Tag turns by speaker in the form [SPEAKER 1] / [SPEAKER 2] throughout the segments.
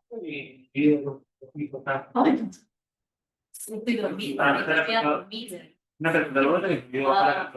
[SPEAKER 1] Ay, no estoy dormida, me estoy quedando dormida. Ah,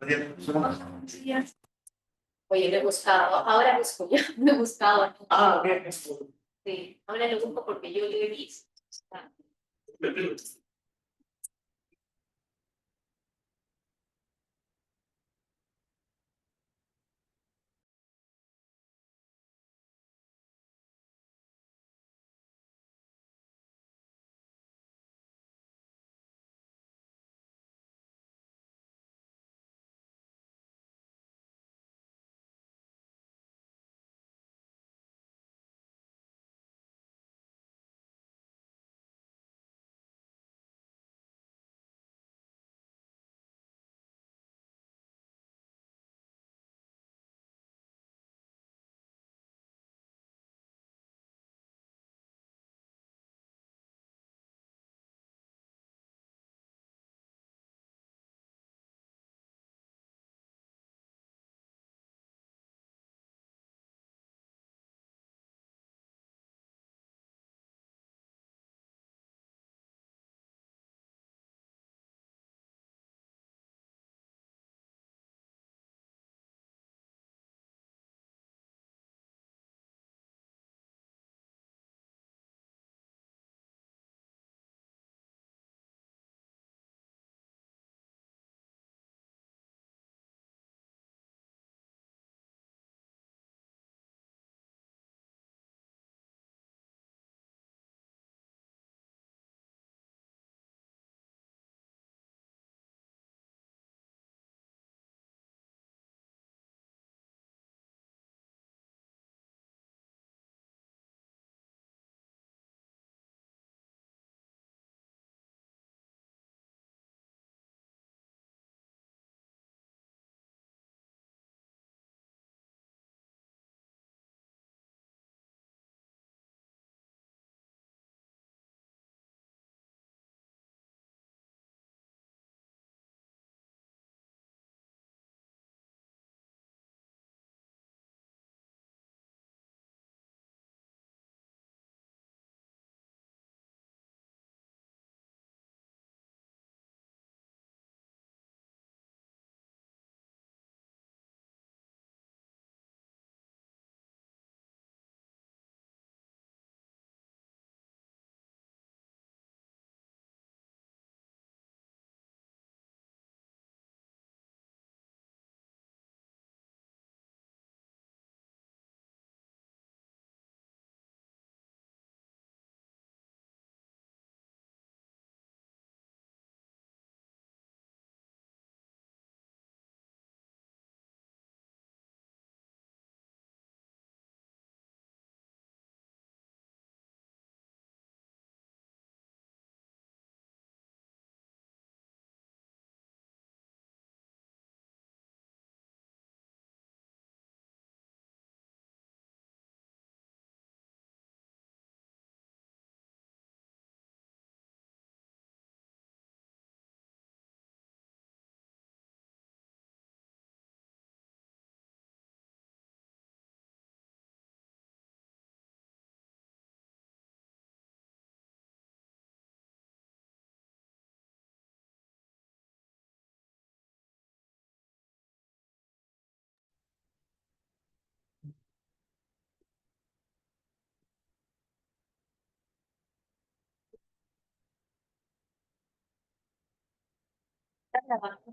[SPEAKER 1] buenos días. Oye, lo he buscado, ahora busco yo, lo he buscado.
[SPEAKER 2] Ah, bien.
[SPEAKER 1] Sí, ahora lo busco porque yo lo he visto.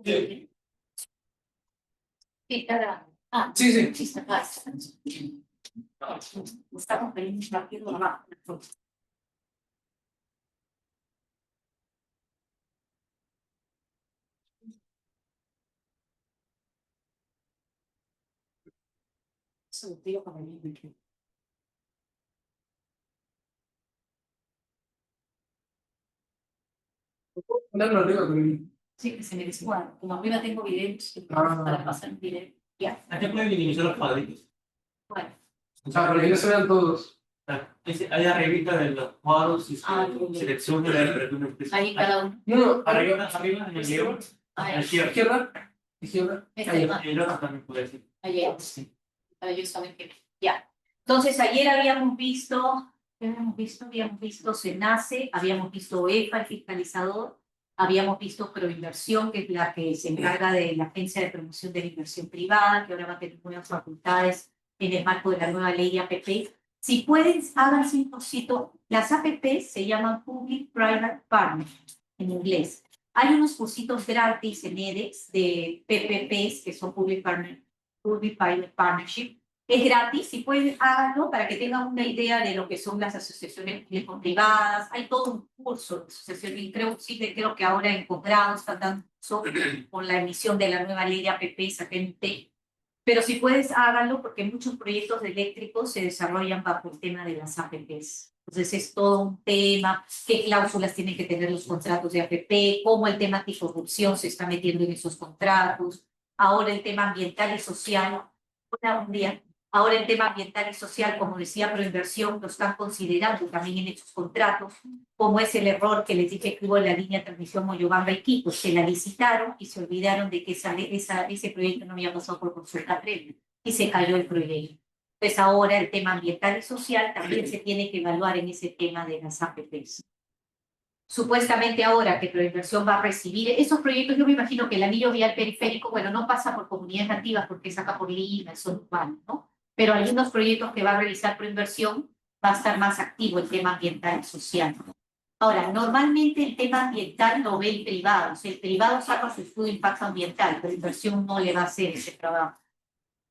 [SPEAKER 2] Sí.
[SPEAKER 1] Sí, claro. Ah,
[SPEAKER 2] Sí, sí.
[SPEAKER 1] sí, está claro. Estamos felices rápido, ¿no? Eso digo para mí.
[SPEAKER 2] Ponerlo arriba conmigo.
[SPEAKER 1] Sí, que se me descuadra. Como arriba tengo videos
[SPEAKER 2] Ah.
[SPEAKER 1] para pasar un video. Ya.
[SPEAKER 3] Aquí pueden minimizar los cuadritos.
[SPEAKER 1] Bueno.
[SPEAKER 2] Para que no se vean todos.
[SPEAKER 3] Hay arribita de los cuadros y
[SPEAKER 1] Muy bien.
[SPEAKER 3] selección de la temperatura.
[SPEAKER 1] Ahí cada uno.
[SPEAKER 2] No,
[SPEAKER 3] Arriba, en el libro. A la izquierda.
[SPEAKER 2] Izquierda. Izquierda.
[SPEAKER 1] Este,
[SPEAKER 2] Ahí.
[SPEAKER 3] Y el otro también puede ser.
[SPEAKER 1] ayer.
[SPEAKER 3] Sí.
[SPEAKER 1] Para ellos saben que. Ya. Entonces, ayer habíamos visto, ¿qué habíamos visto? Habíamos visto SENACE, habíamos visto EFA, el fiscalizador, habíamos visto Proinversión, que es la que se encarga de la Agencia de Promoción de la Inversión Privada, que ahora va a tener nuevas facultades en el marco de la nueva ley de APP. Si pueden, háganse un cosito. Las APP se llaman Public Private Partnerships en inglés. Hay unos cursitos gratis en edX de PPPs, que son Public Private Partnership. Es gratis, si pueden, háganlo para que tengan una idea de lo que son las asociaciones público-privadas. Hay todo un curso de asociaciones, y creo que ahora en posgrado están dando curso con la emisión de la nueva ley de APPs acá en UT. Pero si puedes, háganlo porque muchos proyectos eléctricos se desarrollan bajo el tema de las APPs. Entonces es todo un tema, qué cláusulas tienen que tener los contratos de APP, cómo el tema anticorrupción se está metiendo en esos contratos, ahora el tema ambiental y social. Un día. Ahora el tema ambiental y social, como decía Proinversión, lo están considerando también en estos contratos, como es el error que les dije que hubo en la línea de transmisión Moyobamba-Iquitos, que la licitaron y se olvidaron de que ese proyecto no había pasado por consulta previa y se cayó el proyecto. Entonces ahora el tema ambiental y social también se tiene que evaluar en ese tema de las APPs. Supuestamente ahora que Proinversión va a recibir esos proyectos, yo me imagino que el anillo vial periférico, bueno, no pasa por comunidades nativas porque es acá por Lima, es urbano, ¿no? Pero algunos proyectos que va a realizar Proinversión va a estar más activo el tema ambiental y social. Ahora, normalmente el tema ambiental lo ve el privado, o sea, el privado saca su estudio de impacto ambiental, pero Inversión no le va a hacer ese trabajo.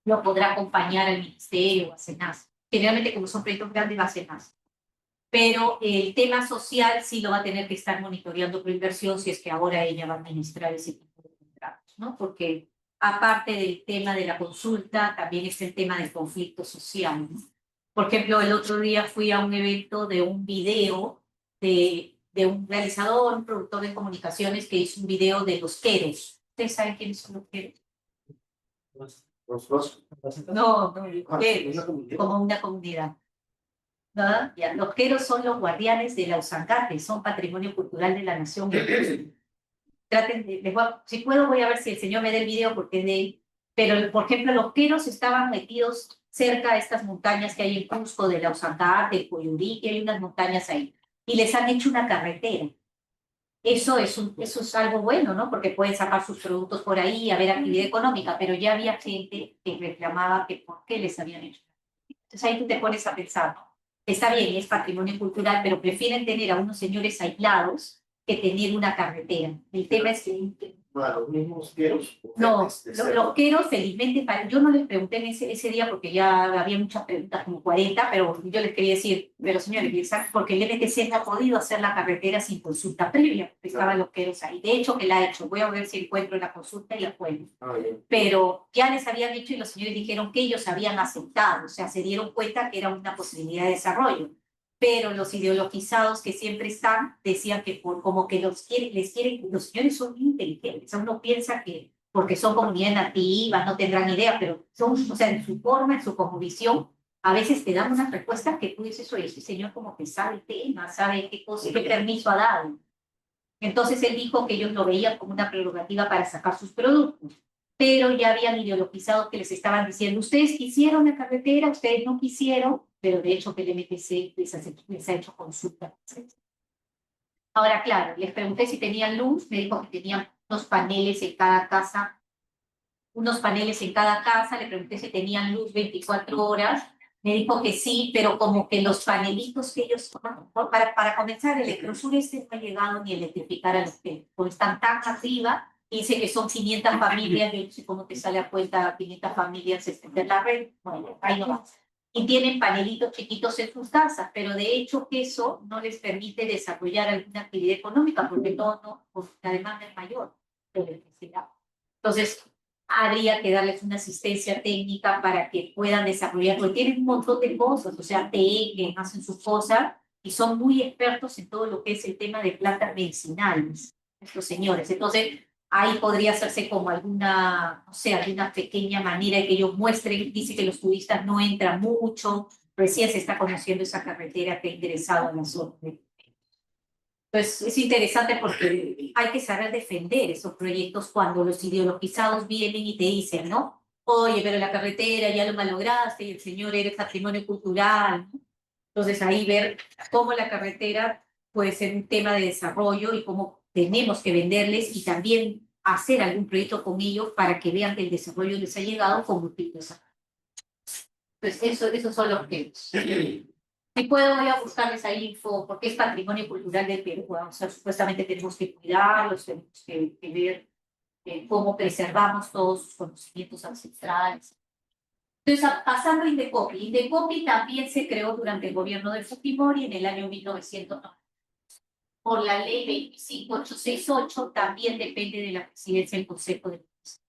[SPEAKER 1] Lo podrá acompañar al ministerio o a SENACE. Generalmente, como son proyectos grandes, va a SENACE. Pero el tema social sí lo va a tener que estar monitoreando Proinversión si es que ahora ella va a administrar ese tipo de contratos, ¿no? Porque aparte del tema de la consulta, también es el tema del conflicto social, ¿no? Por ejemplo, el otro día fui a un evento de un video de un realizador, un productor de comunicaciones que hizo un video de los queros. ¿Ustedes saben quiénes son los queros? No, los queros, como una comunidad. ¿No? Ya, los queros son los guardianes de la Usangate, son patrimonio cultural de la nación. Traten de, si puedo voy a ver si el señor me da el video porque es de él. Pero, por ejemplo, los queros estaban metidos cerca de estas montañas que hay en Cusco, de la Usangate, el Coyurí, que hay unas montañas ahí. Y les han hecho una carretera. Eso es algo bueno, ¿no? Porque pueden sacar sus productos por ahí, haber actividad económica, pero ya había gente que reclamaba que por qué les habían hecho. Entonces ahí tú te pones a pensar, ¿no? Está bien, es patrimonio cultural, pero prefieren tener a unos señores aislados que tener una carretera. El tema es que...
[SPEAKER 4] Bueno, los mismos queros.
[SPEAKER 1] No, los queros, felizmente, yo no les pregunté en ese día porque ya había muchas preguntas, como 40, pero yo les quería decir, pero señores, porque el MTC no ha podido hacer la carretera sin consulta previa, porque estaban los queros ahí. De hecho, que la ha hecho, voy a ver si encuentro la consulta y la puedo. Pero ya les habían dicho y los señores dijeron que ellos habían aceptado, o sea, se dieron cuenta que era una posibilidad de desarrollo. Pero los ideologizados que siempre están decían que como que los señores son muy inteligentes, o sea, uno piensa que porque son comunidades nativas no tendrán idea, pero son, o sea, en su forma, en su cosmovisión, a veces te dan unas respuestas que tú dices, oye, ese señor como que sabe el tema, sabe qué cosa, qué permiso ha dado. Entonces él dijo que ellos lo veían como una prerrogativa para sacar sus productos, pero ya habían ideologizados que les estaban diciendo, ustedes quisieron la carretera, ustedes no quisieron, pero de hecho que el MPC les ha hecho consulta. Ahora, claro, les pregunté si tenían luz, me dijo que tenían unos paneles en cada casa, le pregunté si tenían luz 24 horas, me dijo que sí, pero como que los panelitos que ellos, para comenzar, el Electrosur no ha llegado ni a electrificar a los que están tan arriba dice que son 500 familias, yo no sé cómo te sale a cuenta 500 familias extender la red, bueno, ahí no más. Y tienen panelitos chiquitos en sus casas, pero de hecho que eso no les permite desarrollar alguna actividad económica, porque porque la demanda es mayor de electricidad. Entonces, habría que darles una asistencia técnica para que puedan desarrollar, porque tienen un montón de cosas, o sea, que hacen sus cosas, y son muy expertos en todo lo que es el tema de plantas medicinales, estos señores. Entonces, ahí podría hacerse como alguna, no sé, alguna pequeña manera de que ellos muestren, dice que los turistas no entran mucho, recién se está conociendo esa carretera que ha ingresado a la zona. Pues es interesante porque hay que saber defender esos proyectos cuando los ideologizados vienen y te dicen, ¿no? Oye, pero la carretera ya lo malograste y el señor eres patrimonio cultural, ¿no? Entonces ahí ver cómo la carretera puede ser un tema de desarrollo y cómo tenemos que venderles y también hacer algún proyecto con ellos para que vean que el desarrollo les ha llegado como utilidad. Pues esos son los que... Si puedo, voy a buscarles ahí info, porque es patrimonio cultural del Perú. O sea, supuestamente tenemos que cuidarlos, tenemos que ver cómo preservamos todos sus conocimientos ancestrales. Entonces, pasando a Indecopi. Indecopi también se creó durante el gobierno de Fujimori en el año 1990. Por la ley 25868, también depende de la presidencia del Consejo de Ministros.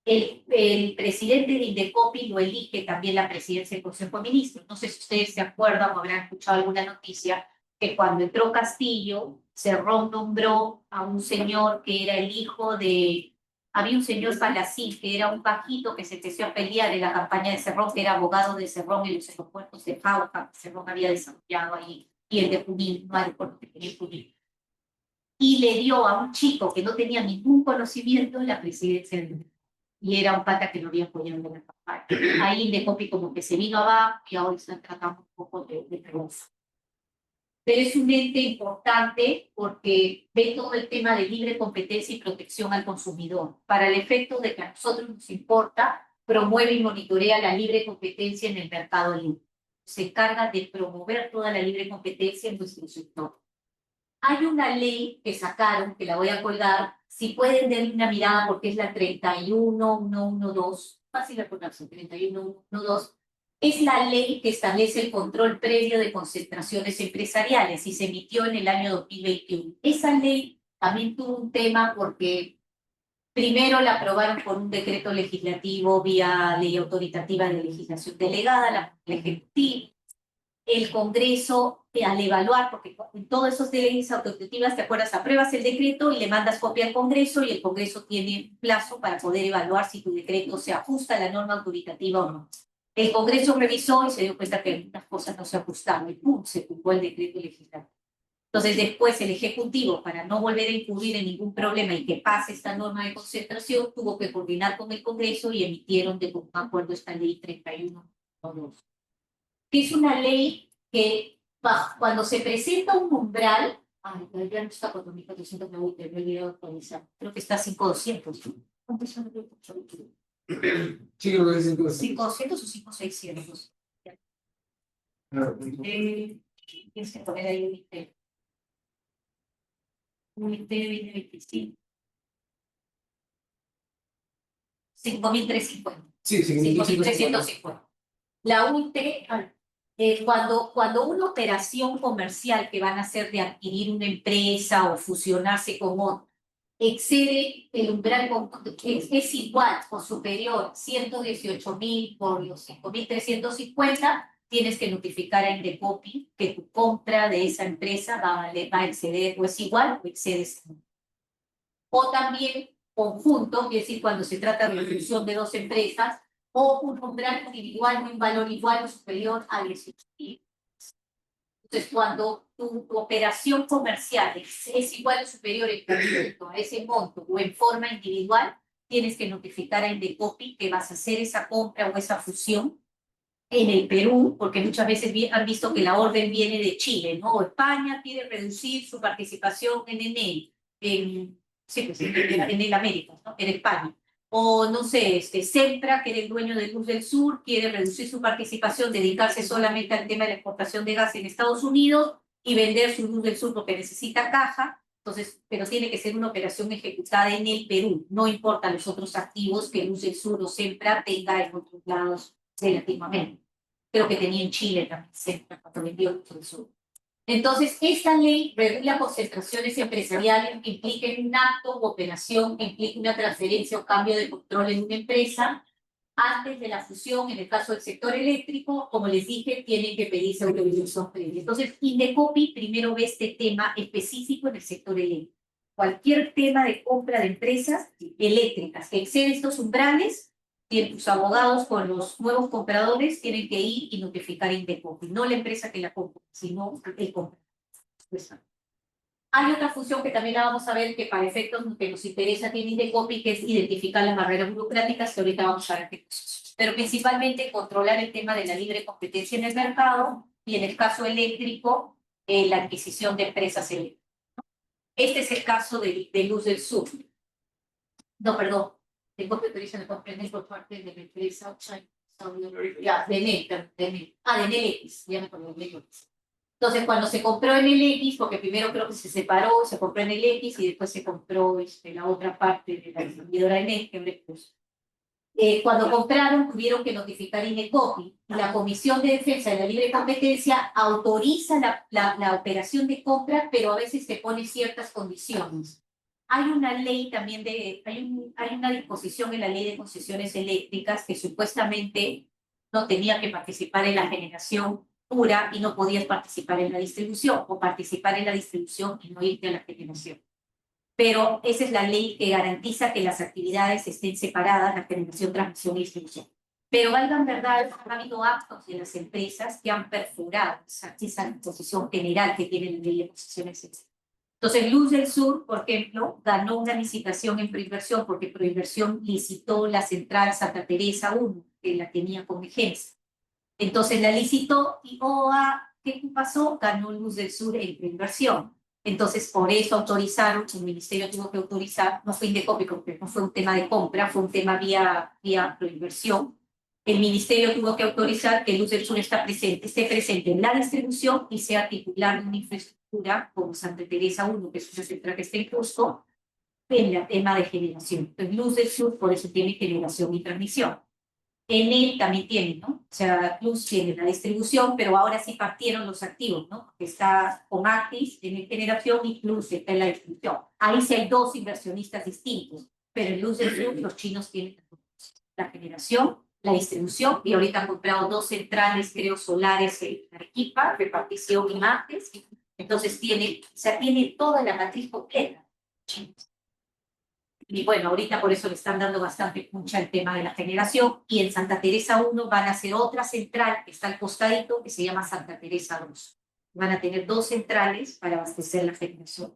[SPEAKER 1] El presidente de Indecopi lo elige también la presidencia del Consejo de Ministros. No sé si ustedes se acuerdan o habrán escuchado alguna noticia que cuando entró Castillo, Cerrón nombró a un señor que era el hijo de... Había un señor Palacín, que era un bajito que se empezó a pelear en la campaña de Cerrón, que era abogado de Cerrón en los aeropuertos de Jauja, que Cerrón había desarrollado ahí, y el de Junín, no aeropuerto que tenía Junín. Y le dio a un chico que no tenía ningún conocimiento la presidencia del y era un pata que lo había apoyado en la campaña. Ahí Indecopi como que se vino abajo y ahora están tratando un poco de reversa. Pero es un ente importante porque ve todo el tema de libre competencia y protección al consumidor. Para el efecto de que a nosotros nos importa, promueve y monitorea la libre competencia en el mercado libre. Se encarga de promover toda la libre competencia en nuestro sector. Hay una ley que sacaron, que la voy a colgar, si pueden darle una mirada porque es la 31112, fácil acordarse, 31112, es la ley que establece el control previo de concentraciones empresariales y se emitió en el año 2021. Esa ley también tuvo un tema porque primero la aprobaron por un decreto legislativo vía ley autoritativa de legislación delegada, la ejecutiva. El Congreso, al evaluar, porque en todos esos de leyes autoritativas, ¿te acuerdas? Apruebas el decreto y le mandas copia al Congreso y el Congreso tiene plazo para poder evaluar si tu decreto se ajusta a la norma autoritativa o no. El Congreso revisó y se dio cuenta que algunas cosas no se ajustaron y ¡pum! Se tumbó el decreto legislativo. Entonces después el Ejecutivo, para no volver a incurrir en ningún problema y que pase esta norma de concentración, tuvo que coordinar con el Congreso y emitieron de común acuerdo esta ley 31.2, que es una ley que cuando se presenta un umbral, ya no está 4.400, me he olvidado actualizar, creo que está 5.200. ¿Cuántos son?
[SPEAKER 2] Sí, creo que es 5.
[SPEAKER 1] 5.200 o 5.600. Tienes que poner ahí un INTE. Un INTE 2025. 5.350.
[SPEAKER 2] Sí,
[SPEAKER 1] 5.350. La UIT, cuando una operación comercial que van a hacer de adquirir una empresa o fusionarse con otra excede el umbral, es igual o superior 118.000 por los 5.350, tienes que notificar a Indecopi que tu compra de esa empresa va a exceder o es igual o excede ese número. O también conjunto, es decir, cuando se trata de la fusión de dos empresas, o un umbral individual de un valor igual o superior a 18.000. Entonces, cuando tu operación comercial es igual o superior en conjunto a ese monto o en forma individual, tienes que notificar a Indecopi que vas a hacer esa compra o esa fusión en el Perú, porque muchas veces han visto que la orden viene de Chile, ¿no? España quiere reducir su participación en Enel, sí, pues, en el América, ¿no? En España. O no sé, Sempra, que era el dueño de Luz del Sur, quiere reducir su participación, dedicarse solamente al tema de la exportación de gas en Estados Unidos y vender su Luz del Sur porque necesita caja. Entonces, pero tiene que ser una operación ejecutada en el Perú, no importa los otros activos que Luz del Sur o Sempra tenga en otros lados de Latinoamérica. Creo que tenía en Chile también Sempra cuando vendió Luz del Sur. Entonces, esta ley regula concentraciones empresariales que impliquen un acto u operación que implique una transferencia o cambio de control en una empresa. Antes de la fusión, en el caso del sector eléctrico, como les dije, tienen que pedirse autorización previa. Entonces, Indecopi primero ve este tema específico en el sector eléctrico. Cualquier tema de compra de empresas eléctricas que excede estos umbrales, tus abogados con los nuevos compradores tienen que ir y notificar a Indecopi, no la empresa que la compra, sino el comprador. Hay otra función que también la vamos a ver que para efectos que nos interesa tiene Indecopi, que es identificar las barreras burocráticas, que ahorita vamos a ver qué cosas. Pero principalmente controlar el tema de la libre competencia en el mercado y en el caso eléctrico, la adquisición de empresas eléctricas. Este es el caso de Luz del Sur. No, perdón. Tengo que autorizar la compra por parte de la empresa ya, de NEL. De NEL X, ya me acuerdo de NEL X. Entonces, cuando se compró en el X, porque primero creo que se separó, se compró en el X y después se compró la otra parte de la distribuidora de NET, que cuando compraron tuvieron que notificar Indecopi y la Comisión de Defensa de la Libre Competencia autoriza la operación de compra, pero a veces se pone ciertas condiciones. Hay una ley también hay una disposición en la ley de concesiones eléctricas que supuestamente no tenía que participar en la generación pura y no podías participar en la distribución, o participar en la distribución y no irte a la generación. Pero esa es la ley que garantiza que las actividades estén separadas, la generación, transmisión y distribución. Pero valgan verdad, ha habido actos de las empresas que han perforado esa disposición general que tiene la ley de concesiones eléctricas. Entonces, Luz del Sur, por ejemplo, ganó una licitación en Proinversión porque Proinversión licitó la central Santa Teresa 1, que la tenía con vigencia. Entonces la licitó y ¿qué pasó? Ganó Luz del Sur en Proinversión. Entonces, por eso autorizaron, el ministerio tuvo que autorizar, no fue Indecopi, porque no fue un tema de compra, fue un tema vía Proinversión. El ministerio tuvo que autorizar que Luz del Sur esté presente en la distribución y sea titular de una infraestructura como Santa Teresa 1, que es una central que está en Cusco, en el tema de generación. Entonces, Luz del Sur por eso tiene generación y transmisión. En él también tiene, ¿no? O sea, Luz tiene la distribución, pero ahora sí partieron los activos, ¿no? Está con Actis en generación y Luz está en la distribución. Ahí sí hay dos inversionistas distintos, pero en Luz del Sur los chinos tienen la generación, la distribución, y ahorita han comprado 2 centrales, creo, solares en Arequipa, repartición y martes. Entonces tiene toda la matriz completa. Y bueno, ahorita por eso le están dando bastante puncha al tema de la generación. Y en Santa Teresa 1 van a hacer otra central que está al costadito, que se llama Santa Teresa 2. Van a tener 2 centrales para abastecer la generación.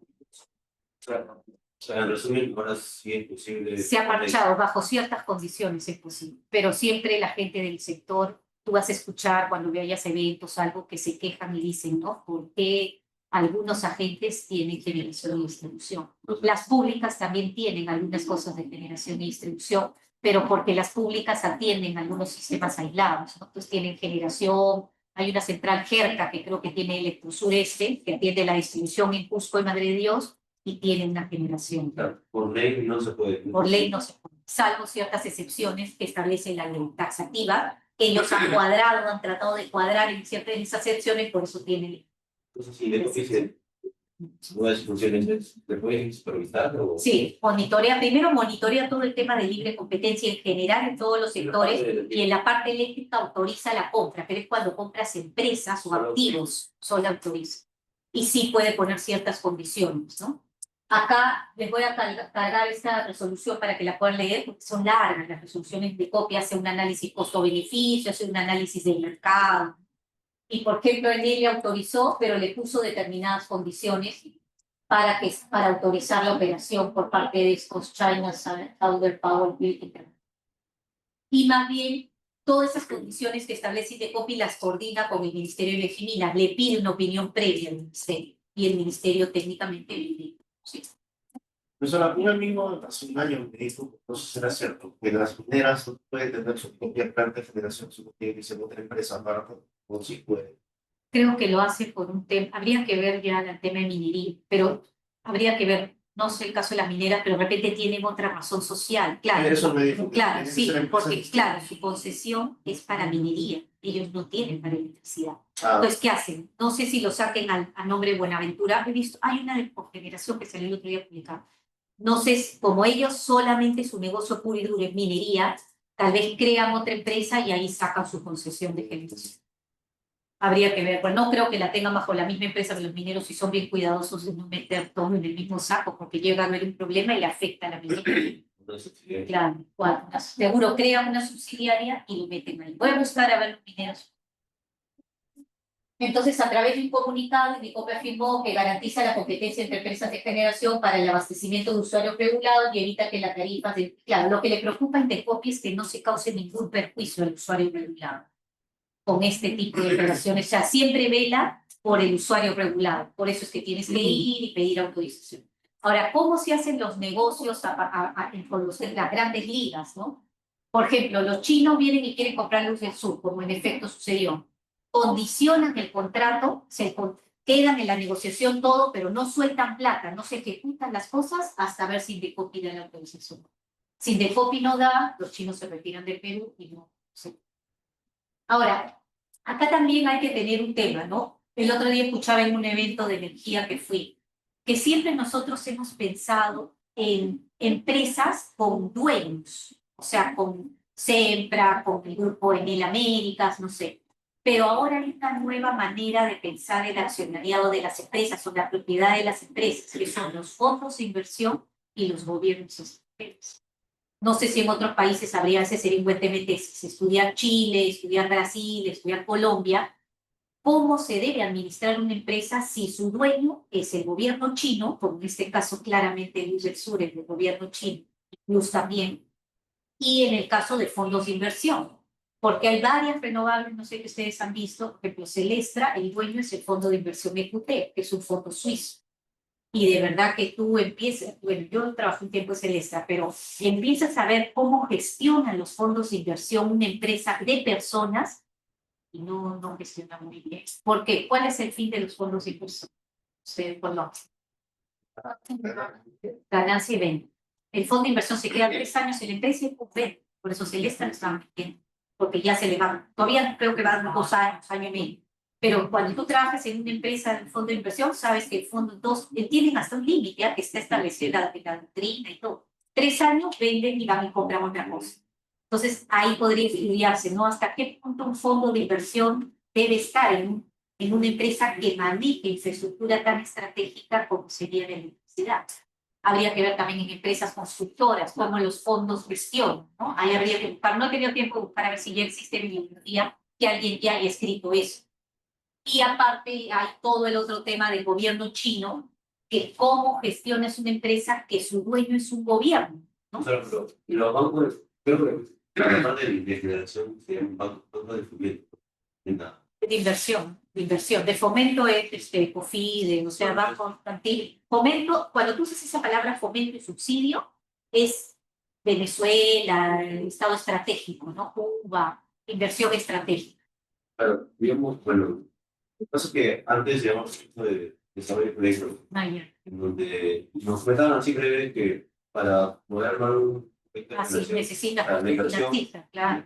[SPEAKER 4] Claro. O sea, en resumen, ahora sí es posible.
[SPEAKER 1] Se ha parchado, bajo ciertas condiciones es posible. Pero siempre la gente del sector, tú vas a escuchar cuando veas eventos, algo que se quejan y dicen, ¿no? ¿Por qué algunos agentes tienen generación y distribución? Las públicas también tienen algunas cosas de generación y distribución, pero porque las públicas atienden algunos sistemas aislados, ¿no? Entonces tienen generación, hay una central Jerca que creo que tiene Electrosur Este, que atiende la distribución en Cusco y Madre de Dios, y tiene una generación.
[SPEAKER 4] Claro, por ley no se puede.
[SPEAKER 1] Por ley no se puede, salvo ciertas excepciones que establece la ley taxativa, que ellos han cuadrado, han tratado de cuadrar en ciertas de esas excepciones, por eso tienen.
[SPEAKER 4] Entonces, si le dice nuevas funciones, ¿le pueden supervisar? O...
[SPEAKER 1] Sí, primero monitorea todo el tema de libre competencia en general en todos los sectores, y en la parte eléctrica autoriza la compra, pero es cuando compras empresas o activos, solo autoriza. Y sí puede poner ciertas condiciones, ¿no? Acá les voy a cargar esta resolución para que la puedan leer, porque son largas las resoluciones de copia, hace un análisis costo-beneficio, hace un análisis del mercado. Y por ejemplo, él le autorizó, pero le puso determinadas condiciones para autorizar la operación por parte de Escos China Southern Power Grid. Y más bien, todas esas condiciones que establece Indecopi las coordina con el Ministerio de Minas, le pide una opinión previa al Ministerio, y el Ministerio técnicamente le dice. Sí.
[SPEAKER 5] Profesora, un amigo hace un año me dijo, no sé si será cierto, que las mineras no pueden tener su propia planta de generación, sino que se otra empresa aparte, o sí puede.
[SPEAKER 1] Creo que lo hace por un tema, habría que ver ya el tema de minería, pero Habría que ver, no sé el caso de las mineras, pero de repente tienen otra razón social, claro.
[SPEAKER 5] Eso me dijo.
[SPEAKER 1] Claro,
[SPEAKER 5] que
[SPEAKER 1] sí,
[SPEAKER 5] esa era
[SPEAKER 1] porque
[SPEAKER 5] empresa.
[SPEAKER 1] claro, su concesión es para minería, ellos no tienen para electricidad.
[SPEAKER 5] Ah,
[SPEAKER 1] Entonces, ¿qué hacen? No sé si lo saquen a nombre de Buenaventura. He visto, hay una de Cogeneración que salió el otro día publicada. No sé, como ellos solamente su negocio puro y duro es minería, tal vez crean otra empresa y ahí sacan su concesión de generación. Habría que ver, pues no creo que la tengan bajo la misma empresa, que los mineros si son bien cuidadosos de no meter todo en el mismo saco, porque llega a haber un problema y le afecta a la minería. Claro, seguro crean una subsidiaria y lo meten ahí. Voy a buscar a ver los mineros. Entonces, a través de un comunicado, Indicopi afirmó que garantiza la competencia entre empresas de generación para el abastecimiento de usuarios regulados y evita que la tarifa... Claro, lo que le preocupa a Indicopi es que no se cause ningún perjuicio al usuario regulado con este tipo de operaciones. O sea, siempre vela por el usuario regulado. Por eso es que tienes que ir y pedir autorización. Ahora, ¿cómo se hacen los negocios con las grandes ligas, no? Por ejemplo, los chinos vienen y quieren comprar Luz del Sur, como en efecto sucedió. Condicionan el contrato, quedan en la negociación todo, pero no sueltan plata, no se ejecutan las cosas hasta ver si Indecopi da la autorización. Si Indecopi no da, los chinos se retiran del Perú y no se... Ahora, acá también hay que tener un tema, ¿no? El otro día escuchaba en un evento de energía que fui, que siempre nosotros hemos pensado en empresas con dueños, o sea, con Sempra, con el grupo Enel Américas, no sé. Pero ahora hay una nueva manera de pensar el accionariado de las empresas o la propiedad de las empresas, que son los fondos de inversión y los gobiernos extranjeros. No sé si en otros países habría, ese sería un buen tema de tesis, estudiar Chile, estudiar Brasil, estudiar Colombia, cómo se debe administrar una empresa si su dueño es el gobierno chino, como en este caso claramente Luz del Sur es del gobierno chino, Luz también, y en el caso de fondos de inversión, porque hay varias renovables, no sé si ustedes han visto, por ejemplo, Celestra, el dueño es el fondo de inversión EQT, que es un fondo suizo. Y de verdad que tú empiezas, bueno, yo trabajé un tiempo en Celestra, pero empiezas a ver cómo gestionan los fondos de inversión una empresa de personas y no gestiona muy bien. ¿Por qué? ¿Cuál es el fin de los fondos de inversión? Ustedes conocen. Ganancia y venta. El fondo de inversión se queda 3 años en la empresa y vende. Por eso Celestra lo está metiendo, porque ya se le van, todavía creo que van 2 años, año y medio. Pero cuando tú trabajas en una empresa de fondo de inversión, sabes que el fondo tienen hasta un límite que está establecido en la doctrina y todo. 3 años venden y van y compran otra cosa. Entonces ahí podría estudiarse, ¿no? Hasta qué punto un fondo de inversión debe estar en una empresa que maneje infraestructura tan estratégica como sería la electricidad. Habría que ver también en empresas constructoras, cómo los fondos gestionan, ¿no? Ahí habría que buscar, no he tenido tiempo de buscar a ver si ya existe bibliografía que alguien ya haya escrito eso. Y aparte hay todo el otro tema del gobierno chino, que cómo gestionas una empresa que su dueño es un gobierno, ¿no?
[SPEAKER 4] Claro, pero los bancos, creo que la parte de generación sería un banco de fomento.
[SPEAKER 1] De inversión, de fomento es COFIDE, o sea, banco infantil. Fomento, cuando tú usas esa palabra fomento y subsidio, es Venezuela, el Estado estratégico, ¿no? Cuba, inversión estratégica.
[SPEAKER 4] Claro, digamos, bueno, lo que pasa es que antes llevamos esto de desarrollo de proyectos, en donde nos comentaban así breve que para poder armar un proyecto de
[SPEAKER 1] Así
[SPEAKER 4] inversión,
[SPEAKER 1] necesita
[SPEAKER 4] para la inversión,
[SPEAKER 1] claro.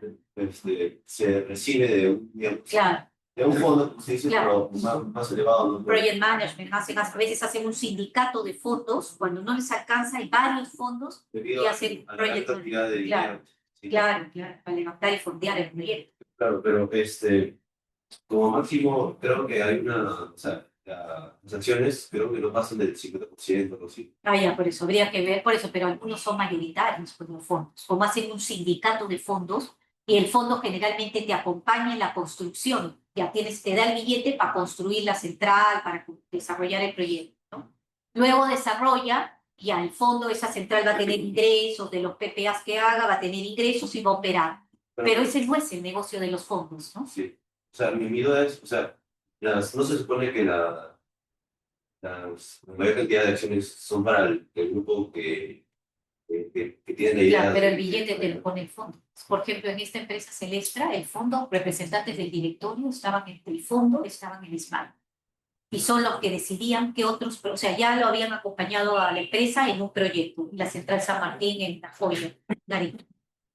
[SPEAKER 4] se recibe de un, digamos,
[SPEAKER 1] Claro.
[SPEAKER 4] de un fondo, como se dice,
[SPEAKER 1] Claro.
[SPEAKER 4] pero más elevado. ¿No?
[SPEAKER 1] Project management, a veces hacen un sindicato de fondos, cuando no les alcanza, hay varios fondos
[SPEAKER 4] Debido
[SPEAKER 1] y hacen
[SPEAKER 4] a la
[SPEAKER 1] project
[SPEAKER 4] cantidad de
[SPEAKER 1] claro,
[SPEAKER 4] dinero. Sí.
[SPEAKER 1] claro, para levantar y fondear el proyecto.
[SPEAKER 4] Claro, pero como máximo, creo que hay una, o sea, las acciones creo que no pasan del 50% o así.
[SPEAKER 1] Ah, ya, por eso habría que ver, por eso, pero algunos son mayoritarios con los fondos, como hacen un sindicato de fondos y el fondo generalmente te acompaña en la construcción, ya te da el billete para construir la central, para desarrollar el proyecto, ¿no? Luego desarrolla, ya el fondo, esa central va a tener ingresos de los PPAs que haga, va a tener ingresos y va a operar. Pero ese no es el negocio de los fondos, ¿no?
[SPEAKER 4] Sí. O sea, mi duda es, o sea, no se supone que la mayor cantidad de acciones son para el grupo que tiene la idea.
[SPEAKER 1] Claro, pero el billete te lo pone el fondo. Por ejemplo, en esta empresa Celestra, el fondo, representantes del directorio estaban en el fondo, estaban en SMART. y son los que decidían qué otros, o sea, ya lo habían acompañado a la empresa en un proyecto, la Central San Martín en La Joya, Gareca.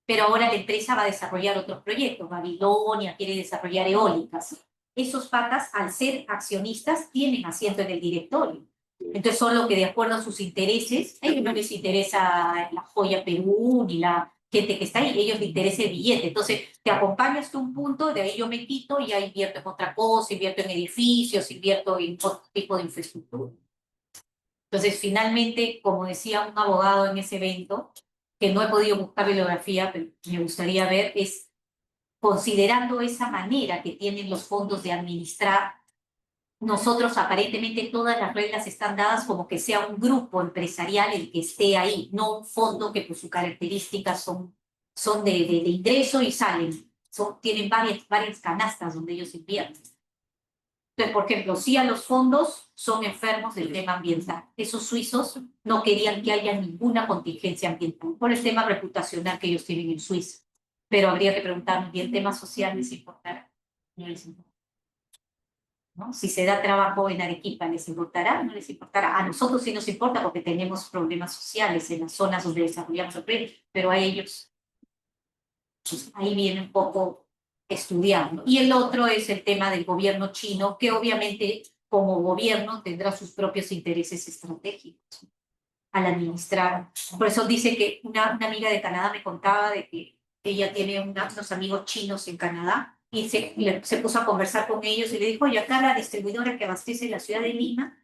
[SPEAKER 1] Pero ahora la empresa va a desarrollar otros proyectos, Babilonia quiere desarrollar eólicas. Esos patas, al ser accionistas, tienen asiento en el directorio. Entonces son los que de acuerdo a sus intereses, a ellos no les interesa La Joya Perú, ni la gente que está ahí, a ellos les interesa el billete. Entonces te acompaño hasta un punto, de ahí yo me quito y ya invierto en otra cosa, invierto en edificios, invierto en otro tipo de infraestructura. Entonces finalmente, como decía un abogado en ese evento, que no he podido buscar bibliografía, pero me gustaría ver, es considerando esa manera que tienen los fondos de administrar, nosotros aparentemente todas las reglas están dadas como que sea un grupo empresarial el que esté ahí, no un fondo que por sus características son de ingreso y salen, tienen varias canastas donde ellos invierten. Entonces, por ejemplo, sí a los fondos son enfermos del tema ambiental. Esos suizos no querían que haya ninguna contingencia ambiental por el tema reputacional que ellos tienen en Suiza. Pero habría que preguntarnos, ¿y el tema social les importará? No les importa. ¿No? Si se da trabajo en Arequipa, ¿les importará? No les importará. A nosotros sí nos importa porque tenemos problemas sociales en las zonas donde desarrollamos el proyecto, pero a ellos, pues, ahí viene un poco estudiando. Y el otro es el tema del gobierno chino, que obviamente como gobierno tendrá sus propios intereses estratégicos al administrar. Por eso dice que una amiga de Canadá me contaba de que ella tiene unos amigos chinos en Canadá y se puso a conversar con ellos y le dijo, oye, acá la distribuidora que abastece la ciudad de Lima,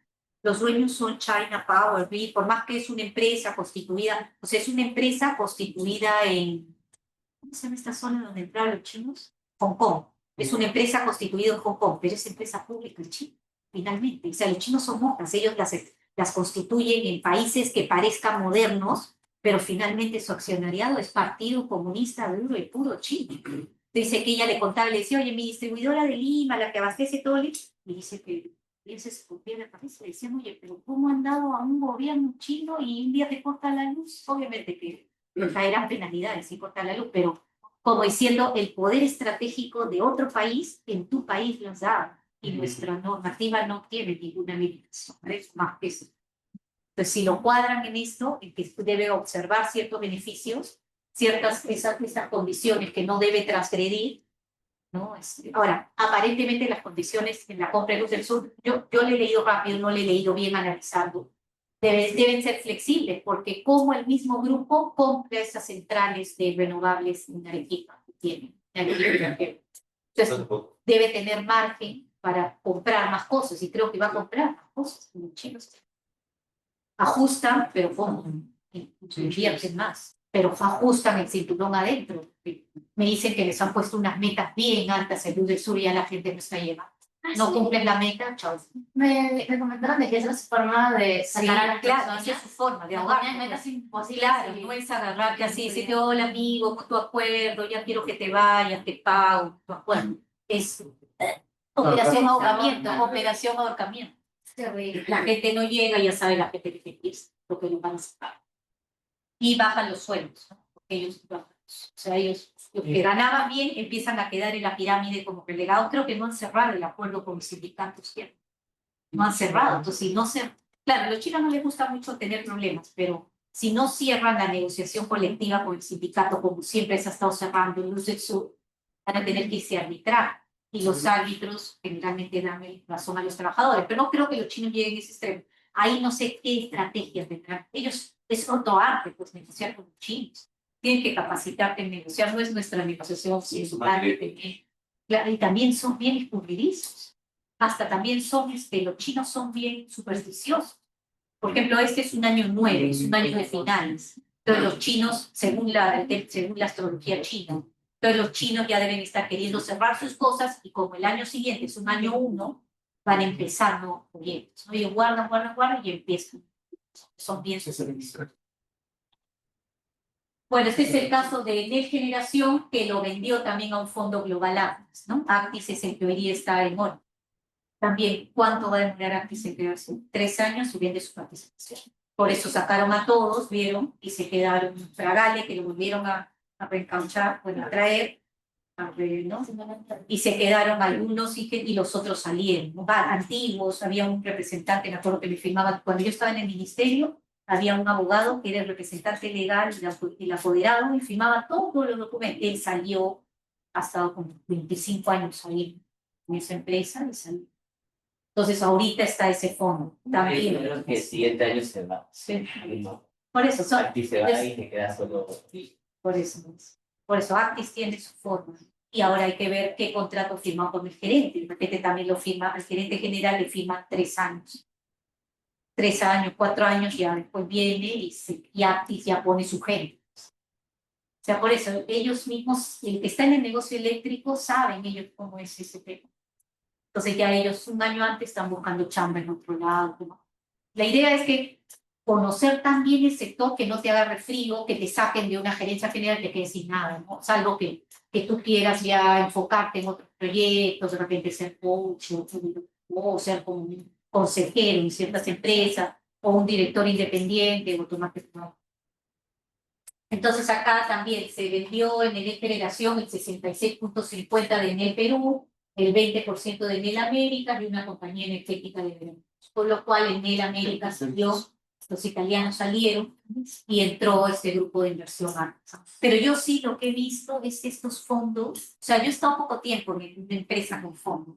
[SPEAKER 1] los dueños son China Power, por más que es una empresa constituida, o sea, es una empresa constituida en, ¿cómo se llama esta zona donde entraron los chinos? Hong Kong. Es una empresa constituida en Hong Kong, pero es empresa pública en China, finalmente. O sea, los chinos son moscas, ellos las constituyen en países que parezcan modernos, pero finalmente su accionariado es Partido Comunista duro y puro chino. Dice que ella le contaba, le decía, oye, mi distribuidora de Lima, la que abastece todo, y dice que y él se escupía la cabeza y decía, oye, pero ¿cómo han dado a un gobierno chino y un día te corta la luz? Obviamente que caerán penalidades si corta la luz, pero como diciendo, el poder estratégico de otro país en tu país los da, y nuestra normativa no tiene ninguna limitación, es más que eso. Entonces, si lo cuadran en esto, en que debe observar ciertos beneficios, esas condiciones que no debe transgredir, ¿no? Ahora, aparentemente las condiciones en la compra de luz del sur, yo le he leído rápido, no le he leído bien analizando, deben ser flexibles, porque como el mismo grupo compra esas centrales de renovables en Arequipa que tienen. Entonces, debe tener margen para comprar más cosas, y creo que va a comprar más cosas, los chinos ajustan, pero ¿cómo? Invierten más, pero ajustan el cinturón adentro. Me dicen que les han puesto unas metas bien altas en Luz del Sur y ya la gente no está llevando. No cumplen la meta, chao.
[SPEAKER 6] Me comentaron de que esa es su forma de sacar a las
[SPEAKER 1] claro,
[SPEAKER 6] personas.
[SPEAKER 1] esa es su forma de ahogar.
[SPEAKER 6] Poner metas imposibles.
[SPEAKER 1] Claro, no es agarrarte así, decirte, hola amigo, con tu acuerdo, ya quiero que te vayas, te pago, tu acuerdo. Es operación ahorcamiento, operación ahorcamiento. La gente no llega, ya sabe la gente que empieza, lo que lo van a sacar. Y bajan los sueldos, ¿no? Porque ellos bajan. O sea, ellos, los que ganaban bien, empiezan a quedar en la pirámide como relegados. Creo que no han cerrado el acuerdo con los sindicatos, ¿cierto? No han cerrado. Entonces, si no se... Claro, a los chinos no les gusta mucho tener problemas, pero si no cierran la negociación colectiva con el sindicato, como siempre se ha estado cerrando en Luz del Sur, van a tener que irse a arbitrar. Y los árbitros generalmente dan razón a los trabajadores, pero no creo que los chinos lleguen a ese extremo. Ahí no sé qué estrategias tendrán. Ellos, es otro arte, pues, negociar con los chinos. Tienen que capacitarte en negociar, no es nuestra negociación, sí, es claro, y también son bien escurridizos. Hasta también son, los chinos son bien supersticiosos. Por ejemplo, este es un año 9, es un año de finales. Entonces los chinos, según la astrología china, entonces los chinos ya deben estar queriendo cerrar sus cosas y como el año siguiente es un año 1, van empezando bien. Ellos guardan y empiezan. Son bien supersticiosos. Bueno, este es el caso de Enel Generación, que lo vendió también a un fondo global Actis, ¿no? Actis es el que hoy día está en oro. También, ¿cuánto va a demorar Actis en quedarse? 3 años y vende su participación. Por eso sacaron a todos, vieron, y se quedaron Fragale, que lo volvieron a reencauchar, bueno, a traer ¿no? Y se quedaron algunos y los otros salieron, ¿no? Antiguos, había un representante, me acuerdo que me firmaba, cuando yo estaba en el ministerio, había un abogado que era el representante legal y el apoderado y firmaba todos los documentos. Él salió, ha estado con 25 años ahí en esa empresa y salió. Entonces ahorita está ese fondo. También.
[SPEAKER 7] Yo creo que el siguiente año se va.
[SPEAKER 1] Sí.
[SPEAKER 7] No.
[SPEAKER 1] Por eso,
[SPEAKER 7] Aquí se va y se queda solo.
[SPEAKER 1] por eso Actis tiene su forma. Y ahora hay que ver qué contrato firmó con el gerente. El gerente también lo firma, el gerente general le firma 3 años. 3 años, 4 años, ya después viene y Actis ya pone su gente. O sea, por eso ellos mismos, el que está en el negocio eléctrico, saben ellos cómo es ese tema. Entonces ya ellos un año antes están buscando chamba en otro lado. ¿No? La idea es que conocer también el sector, que no te agarre frío, que te saquen de una gerencia general y te quedes sin nada, ¿no? Salvo que tú quieras ya enfocarte en otros proyectos, de repente ser coach o ser como un consejero en ciertas empresas o un director independiente o tomarte. Entonces acá también se vendió en Enel Generación el 66.50 de Enel Perú, el 20% de Enel América y una compañía energética de Veracruz. Por lo cual Enel América salió, los italianos salieron y entró este grupo de inversión. Pero yo sí lo que he visto es que estos fondos, o sea, yo he estado poco tiempo en una empresa con fondos,